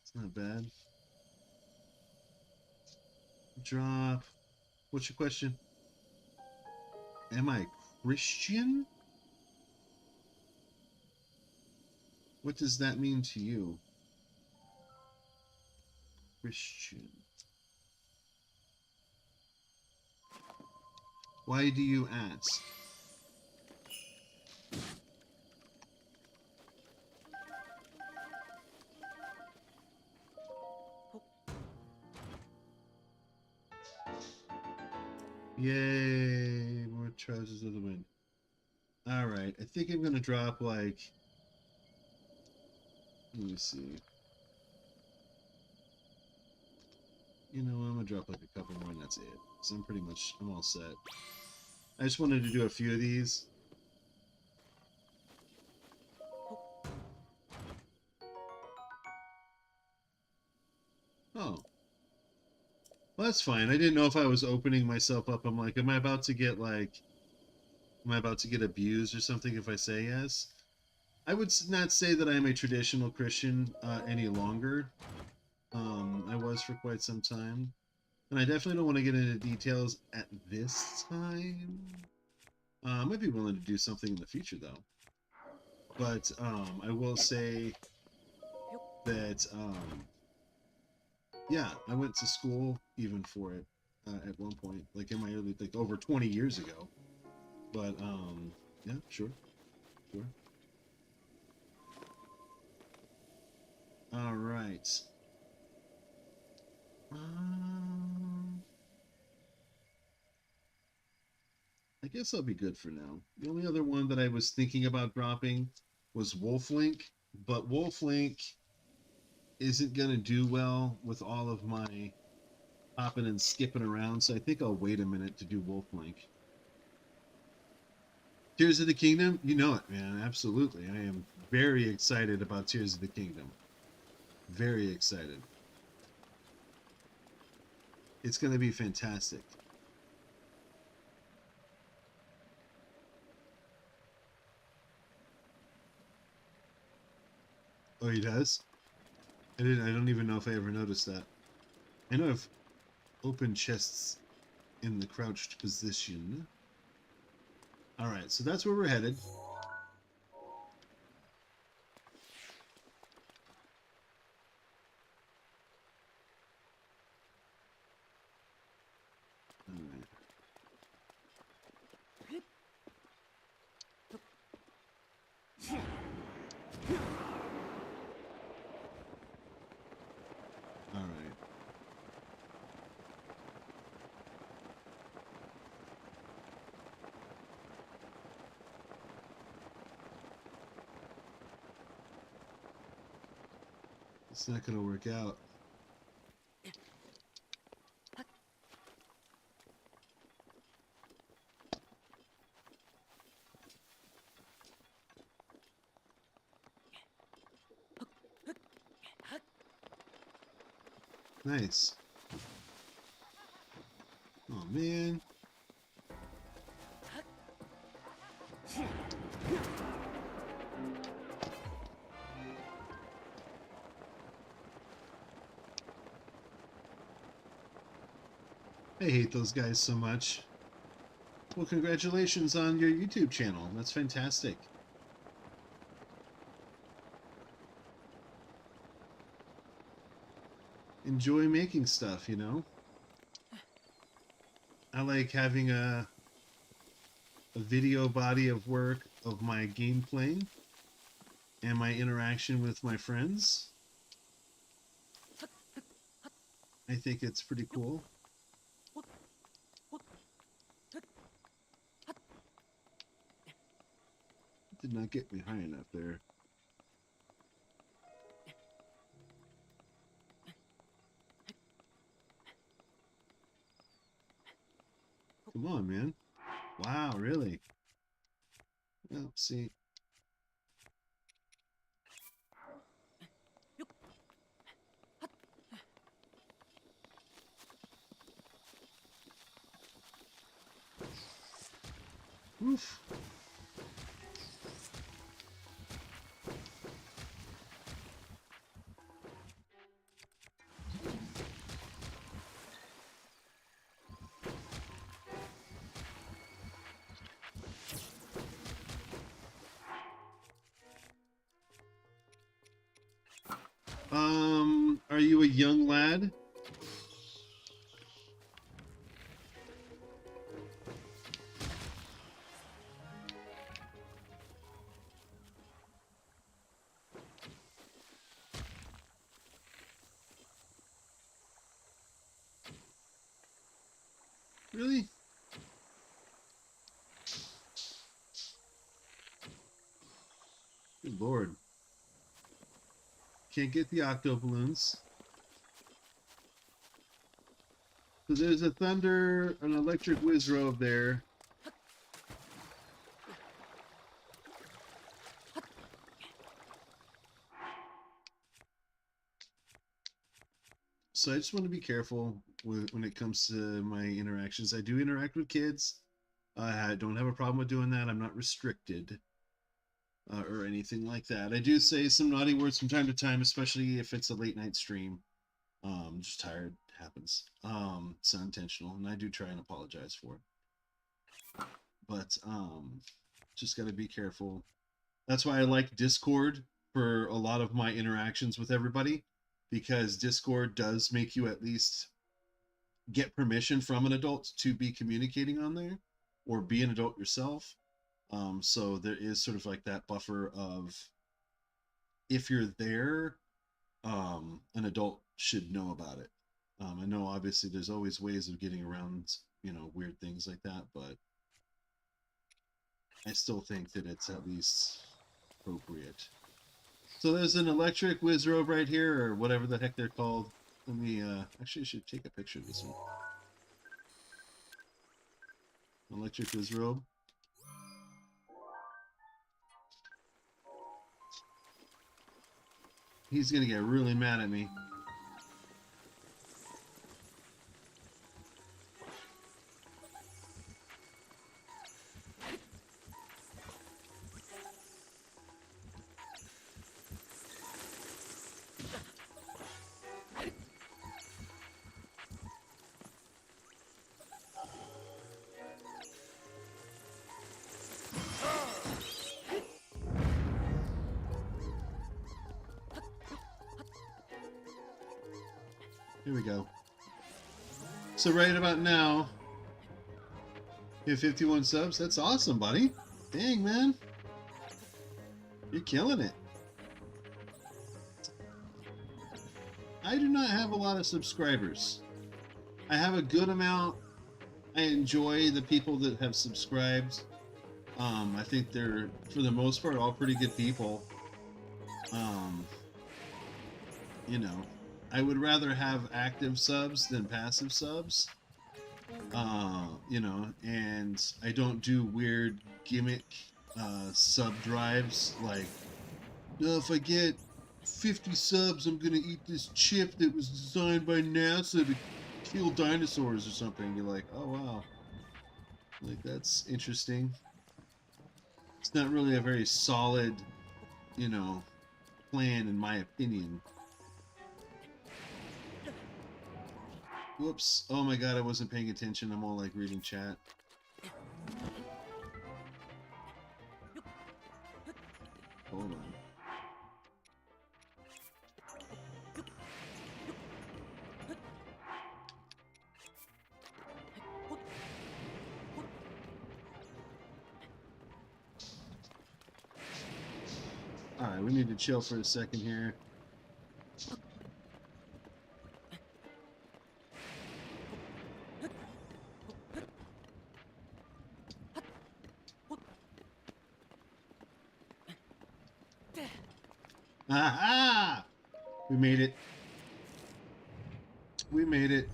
It's not bad. Drop. What's your question? Am I Christian? What does that mean to you? Christian. Why do you ask? Yay! More trousers of the wind. Alright, I think I'm gonna drop like... Let me see. You know, I'm gonna drop like a couple more and that's it. So I'm all set. I just wanted to do a few of these. Oh. Well, that's fine. I didn't know if I was opening myself up. I'm like, am I about to get abused or something if I say yes? I would not say that I am a traditional Christian any longer. I was for quite some time. And I definitely don't want to get into details at this time. I might be willing to do something in the future, though. But I will say that, yeah, I went to school even for it at one point, like in my early, like over 20 years ago. But, yeah, sure. All right. I guess I'll be good for now. The only other one that I was thinking about dropping was Wolflink, but Wolflink isn't going to do well with all of my hopping and skipping around, so I think I'll wait a minute to do Wolflink. Tears of the Kingdom? You know it, man. Absolutely. I am very excited about Tears of the Kingdom. Very excited. It's going to be fantastic. Oh, he does? I don't even know if I ever noticed that. I know I've opened chests in the crouched position. Alright, so that's where we're headed. It's not gonna work out. Nice. Oh man. I hate those guys so much. Well, congratulations on your YouTube channel. That's fantastic. Enjoy making stuff, you know? I like having a video body of work of my game playing and my interaction with my friends. I think it's pretty cool. Did not get me high enough there. Come on, man. Wow, really? Well, see. Oof. Are you a young lad? Really? Good lord. Can't get the octo balloons. So there's a thunder, an electric Wizrobe there. So I just want to be careful when it comes to my interactions. I do interact with kids. I don't have a problem with doing that. I'm not restricted or anything like that. I do say some naughty words from time to time, especially if it's a late night stream. Just tired. Happens. It's unintentional, and I do try and apologize for it. But just got to be careful. That's why I like Discord for a lot of my interactions with everybody, because Discord does make you at least get permission from an adult to be communicating on there or be an adult yourself. So there is sort of like that buffer of, if you're there, an adult should know about it. I know obviously there's always ways of getting around, you know, weird things like that, but I still think that it's at least appropriate. So there's an electric Wizrobe right here, or whatever the heck they're called. Let me, actually I should take a picture of this one. Electric Wizrobe. He's gonna get really mad at me. Here we go. So right about now, you have 51 subs. That's awesome, buddy. Dang, man. You're killing it. I do not have a lot of subscribers. I have a good amount. I enjoy the people that have subscribed. I think they're, for the most part, all pretty good people. you know, I would rather have active subs than passive subs. You know, and I don't do weird gimmick sub drives like, no, if I get 50 subs, I'm gonna eat this chip that was designed by NASA to kill dinosaurs or something. You're like, oh wow, like that's interesting. It's not really a very solid, you know, plan in my opinion. Whoops. Oh my god, I wasn't paying attention. I'm all like reading chat. Hold on. Alright, we need to chill for a second here. Aha! We made it. We made it.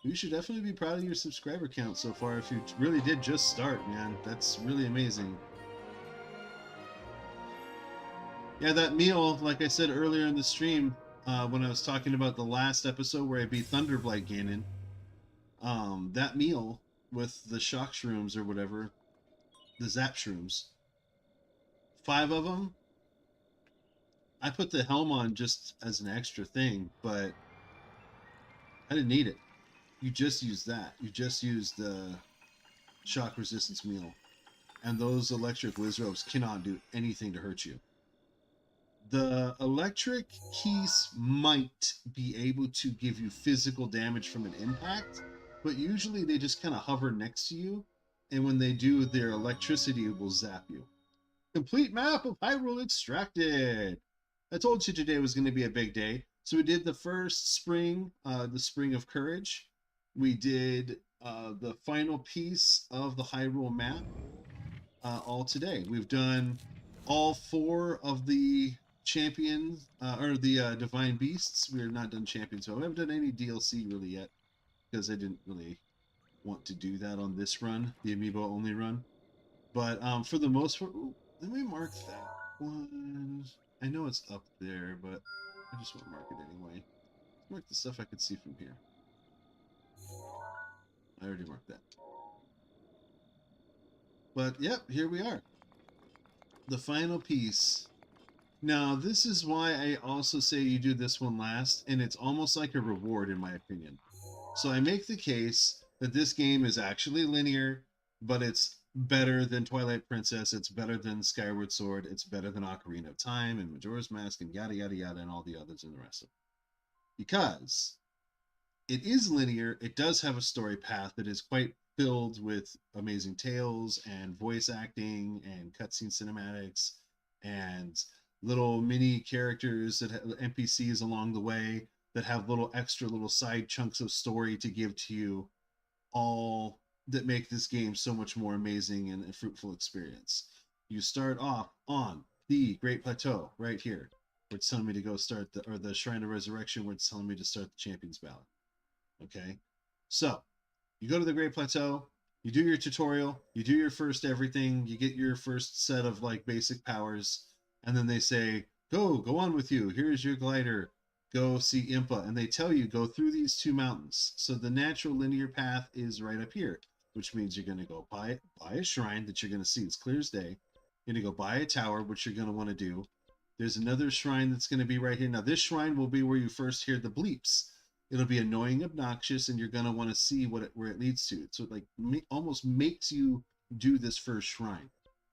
You should definitely be proud of your subscriber count so far if you really did just start, man. That's really amazing. Yeah, that meal, like I said earlier in the stream, when I was talking about the last episode where I beat Thunderblight Ganon, that meal with the shock shrooms or whatever, the zap shrooms, 5 of them, I put the helm on just as an extra thing, but I didn't need it. You just use that. You just use the shock resistance meal. And those electric Lizrobes cannot do anything to hurt you. The electric keys might be able to give you physical damage from an impact, but usually they just kind of hover next to you, and when they do, their electricity will zap you. Complete map of Hyrule extracted! I told you today was going to be a big day. So we did the first spring, the Spring of Courage. We did the final piece of the Hyrule map all today. We've done all 4 of the champions, or the Divine Beasts. We're not done champions, so we haven't done any DLC really yet, because I didn't really want to do that on this run, the Amiibo only run. But for the most part, ooh, let me mark that one. I know it's up there, but I just want to mark it anyway. Let's mark the stuff I could see from here. I already marked that. But yep, here we are. The final piece. Now, this is why I also say you do this one last, and it's almost like a reward in my opinion. So I make the case that this game is actually linear, but it's better than Twilight Princess, it's better than Skyward Sword, it's better than Ocarina of Time and Majora's Mask and yada yada yada and all the others and the rest of them. Because it is linear, it does have a story path that is quite filled with amazing tales and voice acting and cutscene cinematics and little mini characters that have NPCs along the way that have little extra little side chunks of story to give to you, all that make this game so much more amazing and a fruitful experience. You start off on the Great Plateau right here, where it's telling me to go start the Shrine of Resurrection, where it's telling me to start the Champions Ballad. Okay, so you go to the Great Plateau, you do your tutorial, you do your first everything, you get your first set of like basic powers, and then they say, go on with you, here's your glider, go see Impa, and they tell you go through these 2 mountains. So the natural linear path is right up here, which means you're going to go buy a shrine that you're going to see, it's clear as day. You're going to go buy a tower, which you're going to want to do. There's another shrine that's going to be right here. Now this shrine will be where you first hear the bleeps. It'll be annoying, obnoxious, and you're going to want to see where it leads to. So it like almost makes you do this first shrine.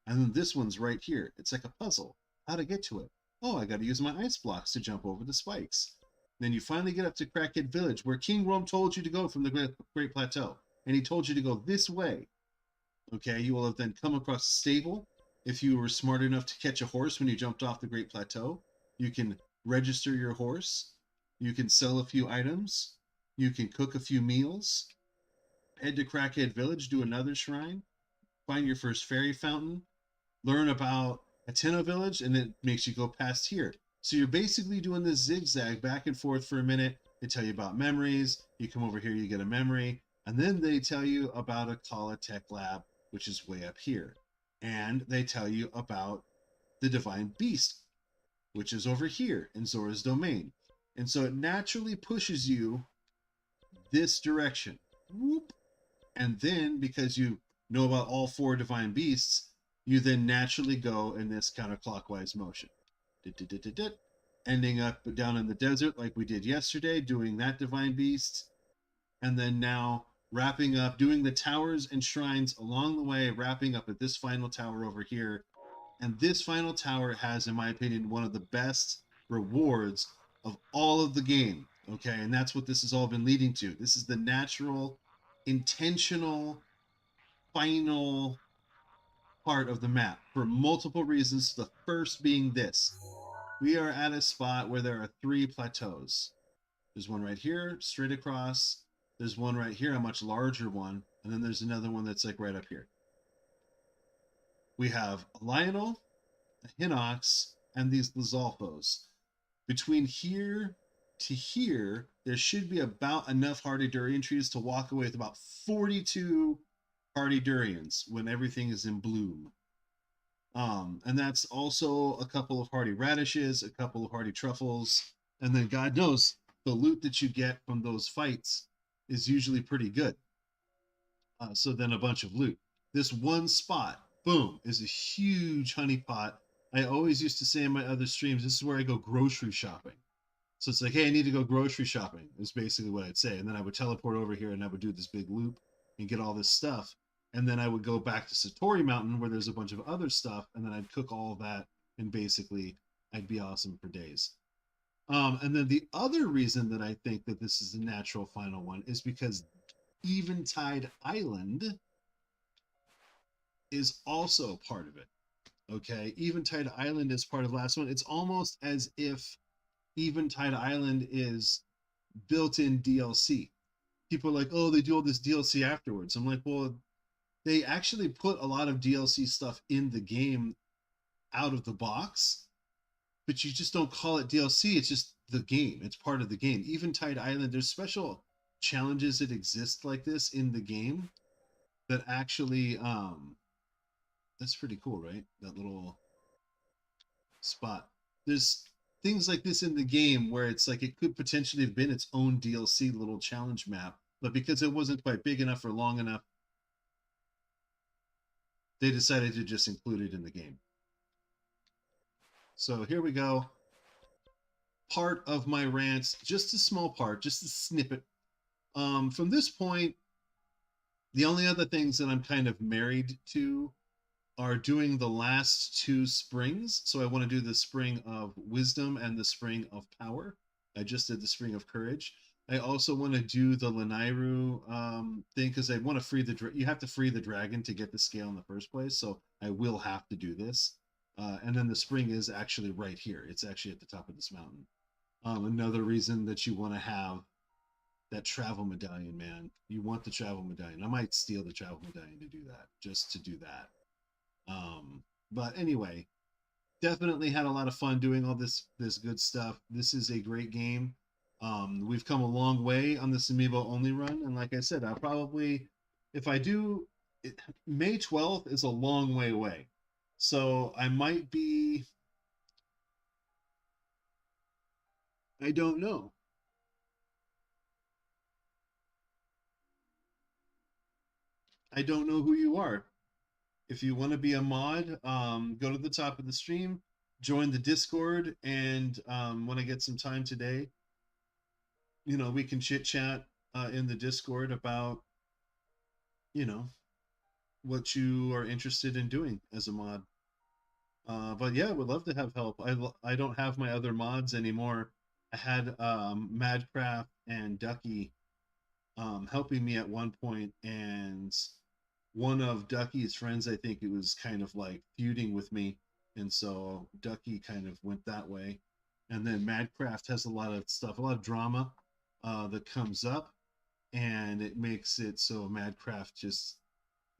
And then this one's right here. It's like a puzzle. How to get to it? Oh, I got to use my ice blocks to jump over the spikes. Then you finally get up to Crackhead Village, where King Rome told you to go from the Great Plateau. And he told you to go this way. Okay, you will have then come across a stable. If you were smart enough to catch a horse when you jumped off the Great Plateau, you can register your horse. You can sell a few items. You can cook a few meals. Head to Crackhead Village, do another shrine. Find your first fairy fountain. Learn about at Tenno Village, and it makes you go past here. So you're basically doing this zigzag back and forth for a minute. They tell you about memories. You come over here, you get a memory, and then they tell you about a Kala Tech Lab, which is way up here. And they tell you about the Divine Beast, which is over here in Zora's domain. And so it naturally pushes you this direction. Whoop. And then, because you know about all 4 divine beasts, you then naturally go in this counterclockwise motion. Ending up down in the desert like we did yesterday, doing that divine beast. And then now wrapping up, doing the towers and shrines along the way, wrapping up at this final tower over here. And this final tower has, in my opinion, one of the best rewards of all of the game. Okay, and that's what this has all been leading to. This is the natural, intentional, final part of the map for multiple reasons. The first being this. We are at a spot where there are 3 plateaus. There's one right here, straight across. There's one right here, a much larger one. And then there's another one that's like right up here. We have a Lionel, a Hinox, and these Lizalfos. Between here to here, there should be about enough hardy durian trees to walk away with about 42 hardy durians when everything is in bloom. And that's also a couple of hardy radishes, a couple of hardy truffles, and then God knows the loot that you get from those fights is usually pretty good. So then a bunch of loot. This one spot, boom, is a huge honey pot. I always used to say in my other streams, this is where I go grocery shopping. So it's like, hey, I need to go grocery shopping, is basically what I'd say. And then I would teleport over here and I would do this big loop and get all this stuff. And then I would go back to Satori Mountain where there's a bunch of other stuff. And then I'd cook all of that. And basically, I'd be awesome for days. And then the other reason that I think that this is the natural final one is because Eventide Island is also part of it. Okay, Eventide Island is part of the last one. It's almost as if Eventide Island is built-in DLC. People are like, oh, they do all this DLC afterwards. I'm like, well, they actually put a lot of DLC stuff in the game out of the box, but you just don't call it DLC. It's just the game. It's part of the game. Eventide Island, there's special challenges that exist like this in the game that actually, that's pretty cool, right? That little spot. There's things like this in the game where it's like it could potentially have been its own DLC little challenge map, but because it wasn't quite big enough or long enough, they decided to just include it in the game. So here we go. Part of my rant, just a small part, just a snippet. From this point, the only other things that I'm kind of married to are doing the last 2 springs. So I want to do the spring of wisdom and the spring of power. I just did the spring of courage. I also want to do the Lanairu thing because I want to free the. You have to free the dragon to get the scale in the first place, so I will have to do this. And then the spring is actually right here. It's actually at the top of this mountain. Another reason that you want to have that travel medallion, man. You want the travel medallion. I might steal the travel medallion to do that, just to do that. But anyway, definitely had a lot of fun doing all this good stuff. This is a great game. We've come a long way on this Amiibo only run, and like I said, I'll probably, if I do, May 12th is a long way away, so I might be. I don't know. I don't know who you are. If you want to be a mod, go to the top of the stream, join the Discord, and when I get some time today, we can chit chat in the Discord about, what you are interested in doing as a mod. But yeah, I would love to have help. I don't have my other mods anymore. I had Madcraft and Ducky helping me at one point, and one of Ducky's friends, I think it was kind of like feuding with me, and so Ducky kind of went that way. And then Madcraft has a lot of stuff, a lot of drama that comes up, and it makes it so Madcraft just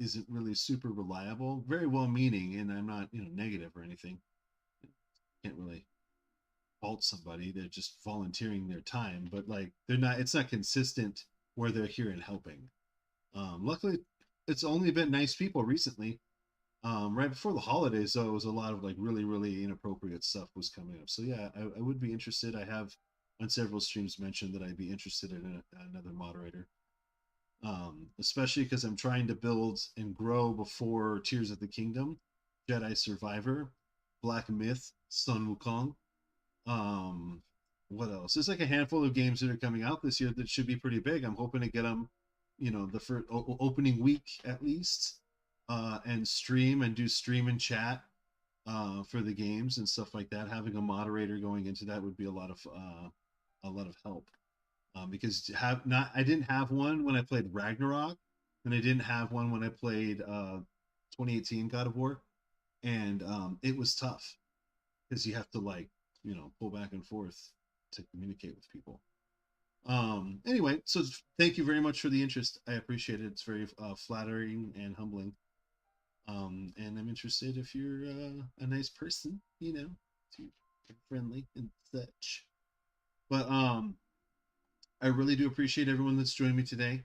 isn't really super reliable. Very well meaning, and I'm not, negative or anything. Can't really fault somebody. They're just volunteering their time, but like they're not. It's not consistent where they're here and helping. Luckily, it's only been nice people recently. Right before the holidays, though, it was a lot of like really, really inappropriate stuff was coming up. So yeah, I would be interested. I have on several streams mentioned that I'd be interested in another moderator. Especially because I'm trying to build and grow before Tears of the Kingdom, Jedi Survivor, Black Myth, Sun Wukong. Um, what else? There's like a handful of games that are coming out this year that should be pretty big. I'm hoping to get them, the first opening week at least, and stream and do stream and chat for the games and stuff like that. Having a moderator going into that would be a lot of help. Because I didn't have one when I played Ragnarok, and I didn't have one when I played 2018 God of War, and it was tough because you have to like pull back and forth to communicate with people. Anyway, so thank you very much for the interest. I appreciate it. It's very flattering and humbling. And I'm interested if you're a nice person, if you're friendly and such. But I really do appreciate everyone that's joined me today.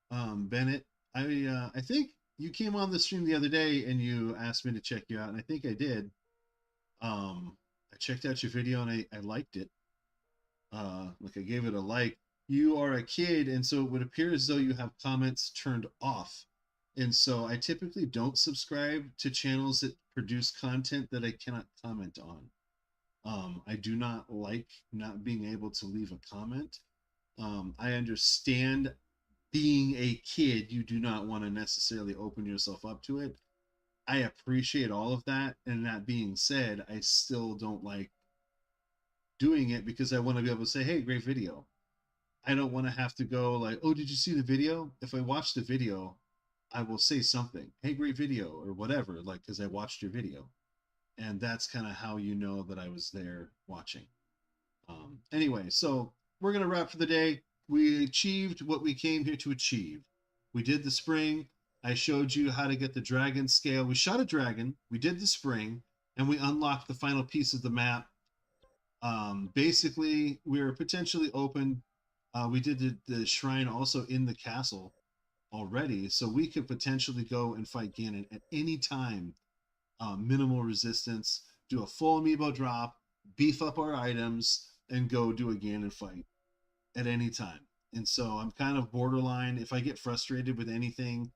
Bennett, I think you came on the stream the other day and you asked me to check you out, and I think I did. I checked out your video and I liked it. Like I gave it a like. You are a kid, and so it would appear as though you have comments turned off. And so I typically don't subscribe to channels that produce content that I cannot comment on. I do not like not being able to leave a comment. I understand being a kid, you do not want to necessarily open yourself up to it. I appreciate all of that. And that being said, I still don't like doing it because I want to be able to say, hey, great video. I don't want to have to go like, oh, did you see the video? If I watch the video, I will say something, hey, great video, or whatever, like, because I watched your video. And that's kind of how you know that I was there watching. Anyway, so we're going to wrap for the day. We achieved what we came here to achieve. We did the spring. I showed you how to get the dragon scale. We shot a dragon. We did the spring, and we unlocked the final piece of the map. Basically, we were potentially open. We did the shrine also in the castle already, so we could potentially go and fight Ganon at any time. Minimal resistance, do a full amiibo drop, beef up our items, and go do a Ganon fight at any time. And so I'm kind of borderline. If I get frustrated with anything,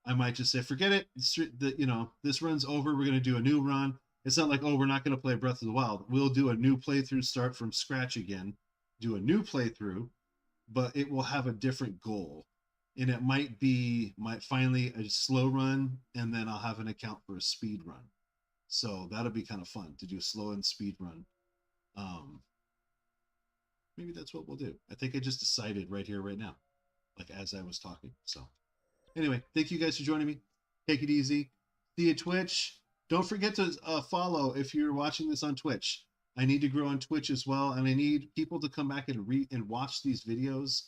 I might just say, forget it. This run's over. We're going to do a new run. It's not like, oh, we're not going to play Breath of the Wild. We'll do a new playthrough, start from scratch again, do a new playthrough, but it will have a different goal. And it might be finally a slow run, and then I'll have an account for a speed run. So that'll be kind of fun to do a slow and speed run. Maybe that's what we'll do. I think I just decided right here, right now, like as I was talking. So anyway, thank you guys for joining me. Take it easy. See you Twitch. Don't forget to follow if you're watching this on Twitch. I need to grow on Twitch as well, and I need people to come back and read and watch these videos.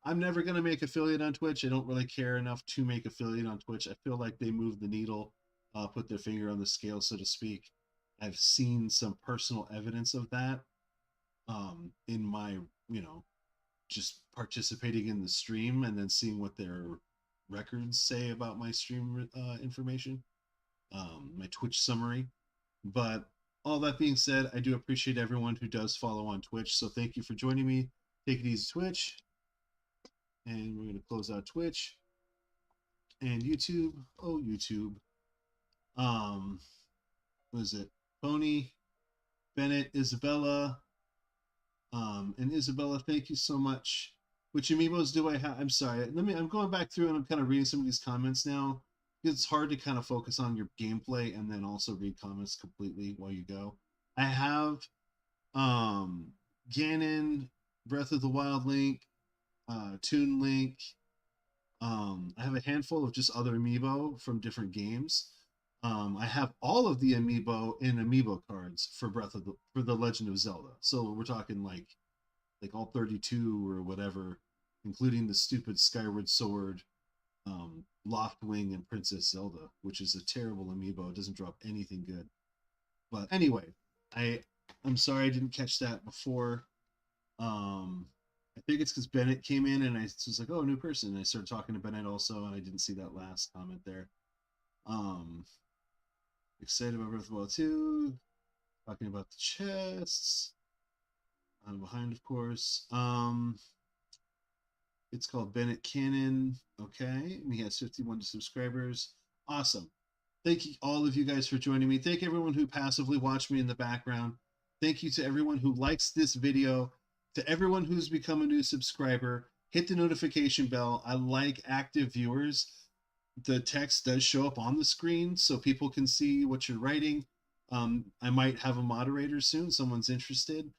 I'm never going to make affiliate on Twitch. I don't really care enough to make affiliate on Twitch. I feel like they move the needle, put their finger on the scale, so to speak. I've seen some personal evidence of that in my, just participating in the stream and then seeing what their records say about my stream information, my Twitch summary. But all that being said, I do appreciate everyone who does follow on Twitch. So thank you for joining me. Take it easy, Twitch. And we're going to close out Twitch and YouTube. Oh, YouTube. What is it? Pony, Bennett, Isabella. And Isabella, thank you so much. Which amiibos do I have? I'm sorry. I'm going back through and I'm kind of reading some of these comments now. It's hard to kind of focus on your gameplay and then also read comments completely while you go. I have Ganon, Breath of the Wild Link, Toon Link. I have a handful of just other amiibo from different games. I have all of the amiibo in amiibo cards for for the Legend of Zelda. So we're talking like all 32 or whatever, including the stupid Skyward Sword Loftwing and Princess Zelda, which is a terrible amiibo. It doesn't drop anything good. But anyway, I'm sorry I didn't catch that before. I think it's because Bennett came in and I was like, oh, new person. And I started talking to Bennett also, and I didn't see that last comment there. Excited about Breath of the Wild 2. Talking about the chests. Behind, of course. It's called Bennett Cannon. Okay. And he has 51 subscribers. Awesome. Thank you, all of you guys, for joining me. Thank everyone who passively watched me in the background. Thank you to everyone who likes this video. To everyone who's become a new subscriber, hit the notification bell. I like active viewers. The text does show up on the screen so people can see what you're writing. I might have a moderator soon. Someone's interested.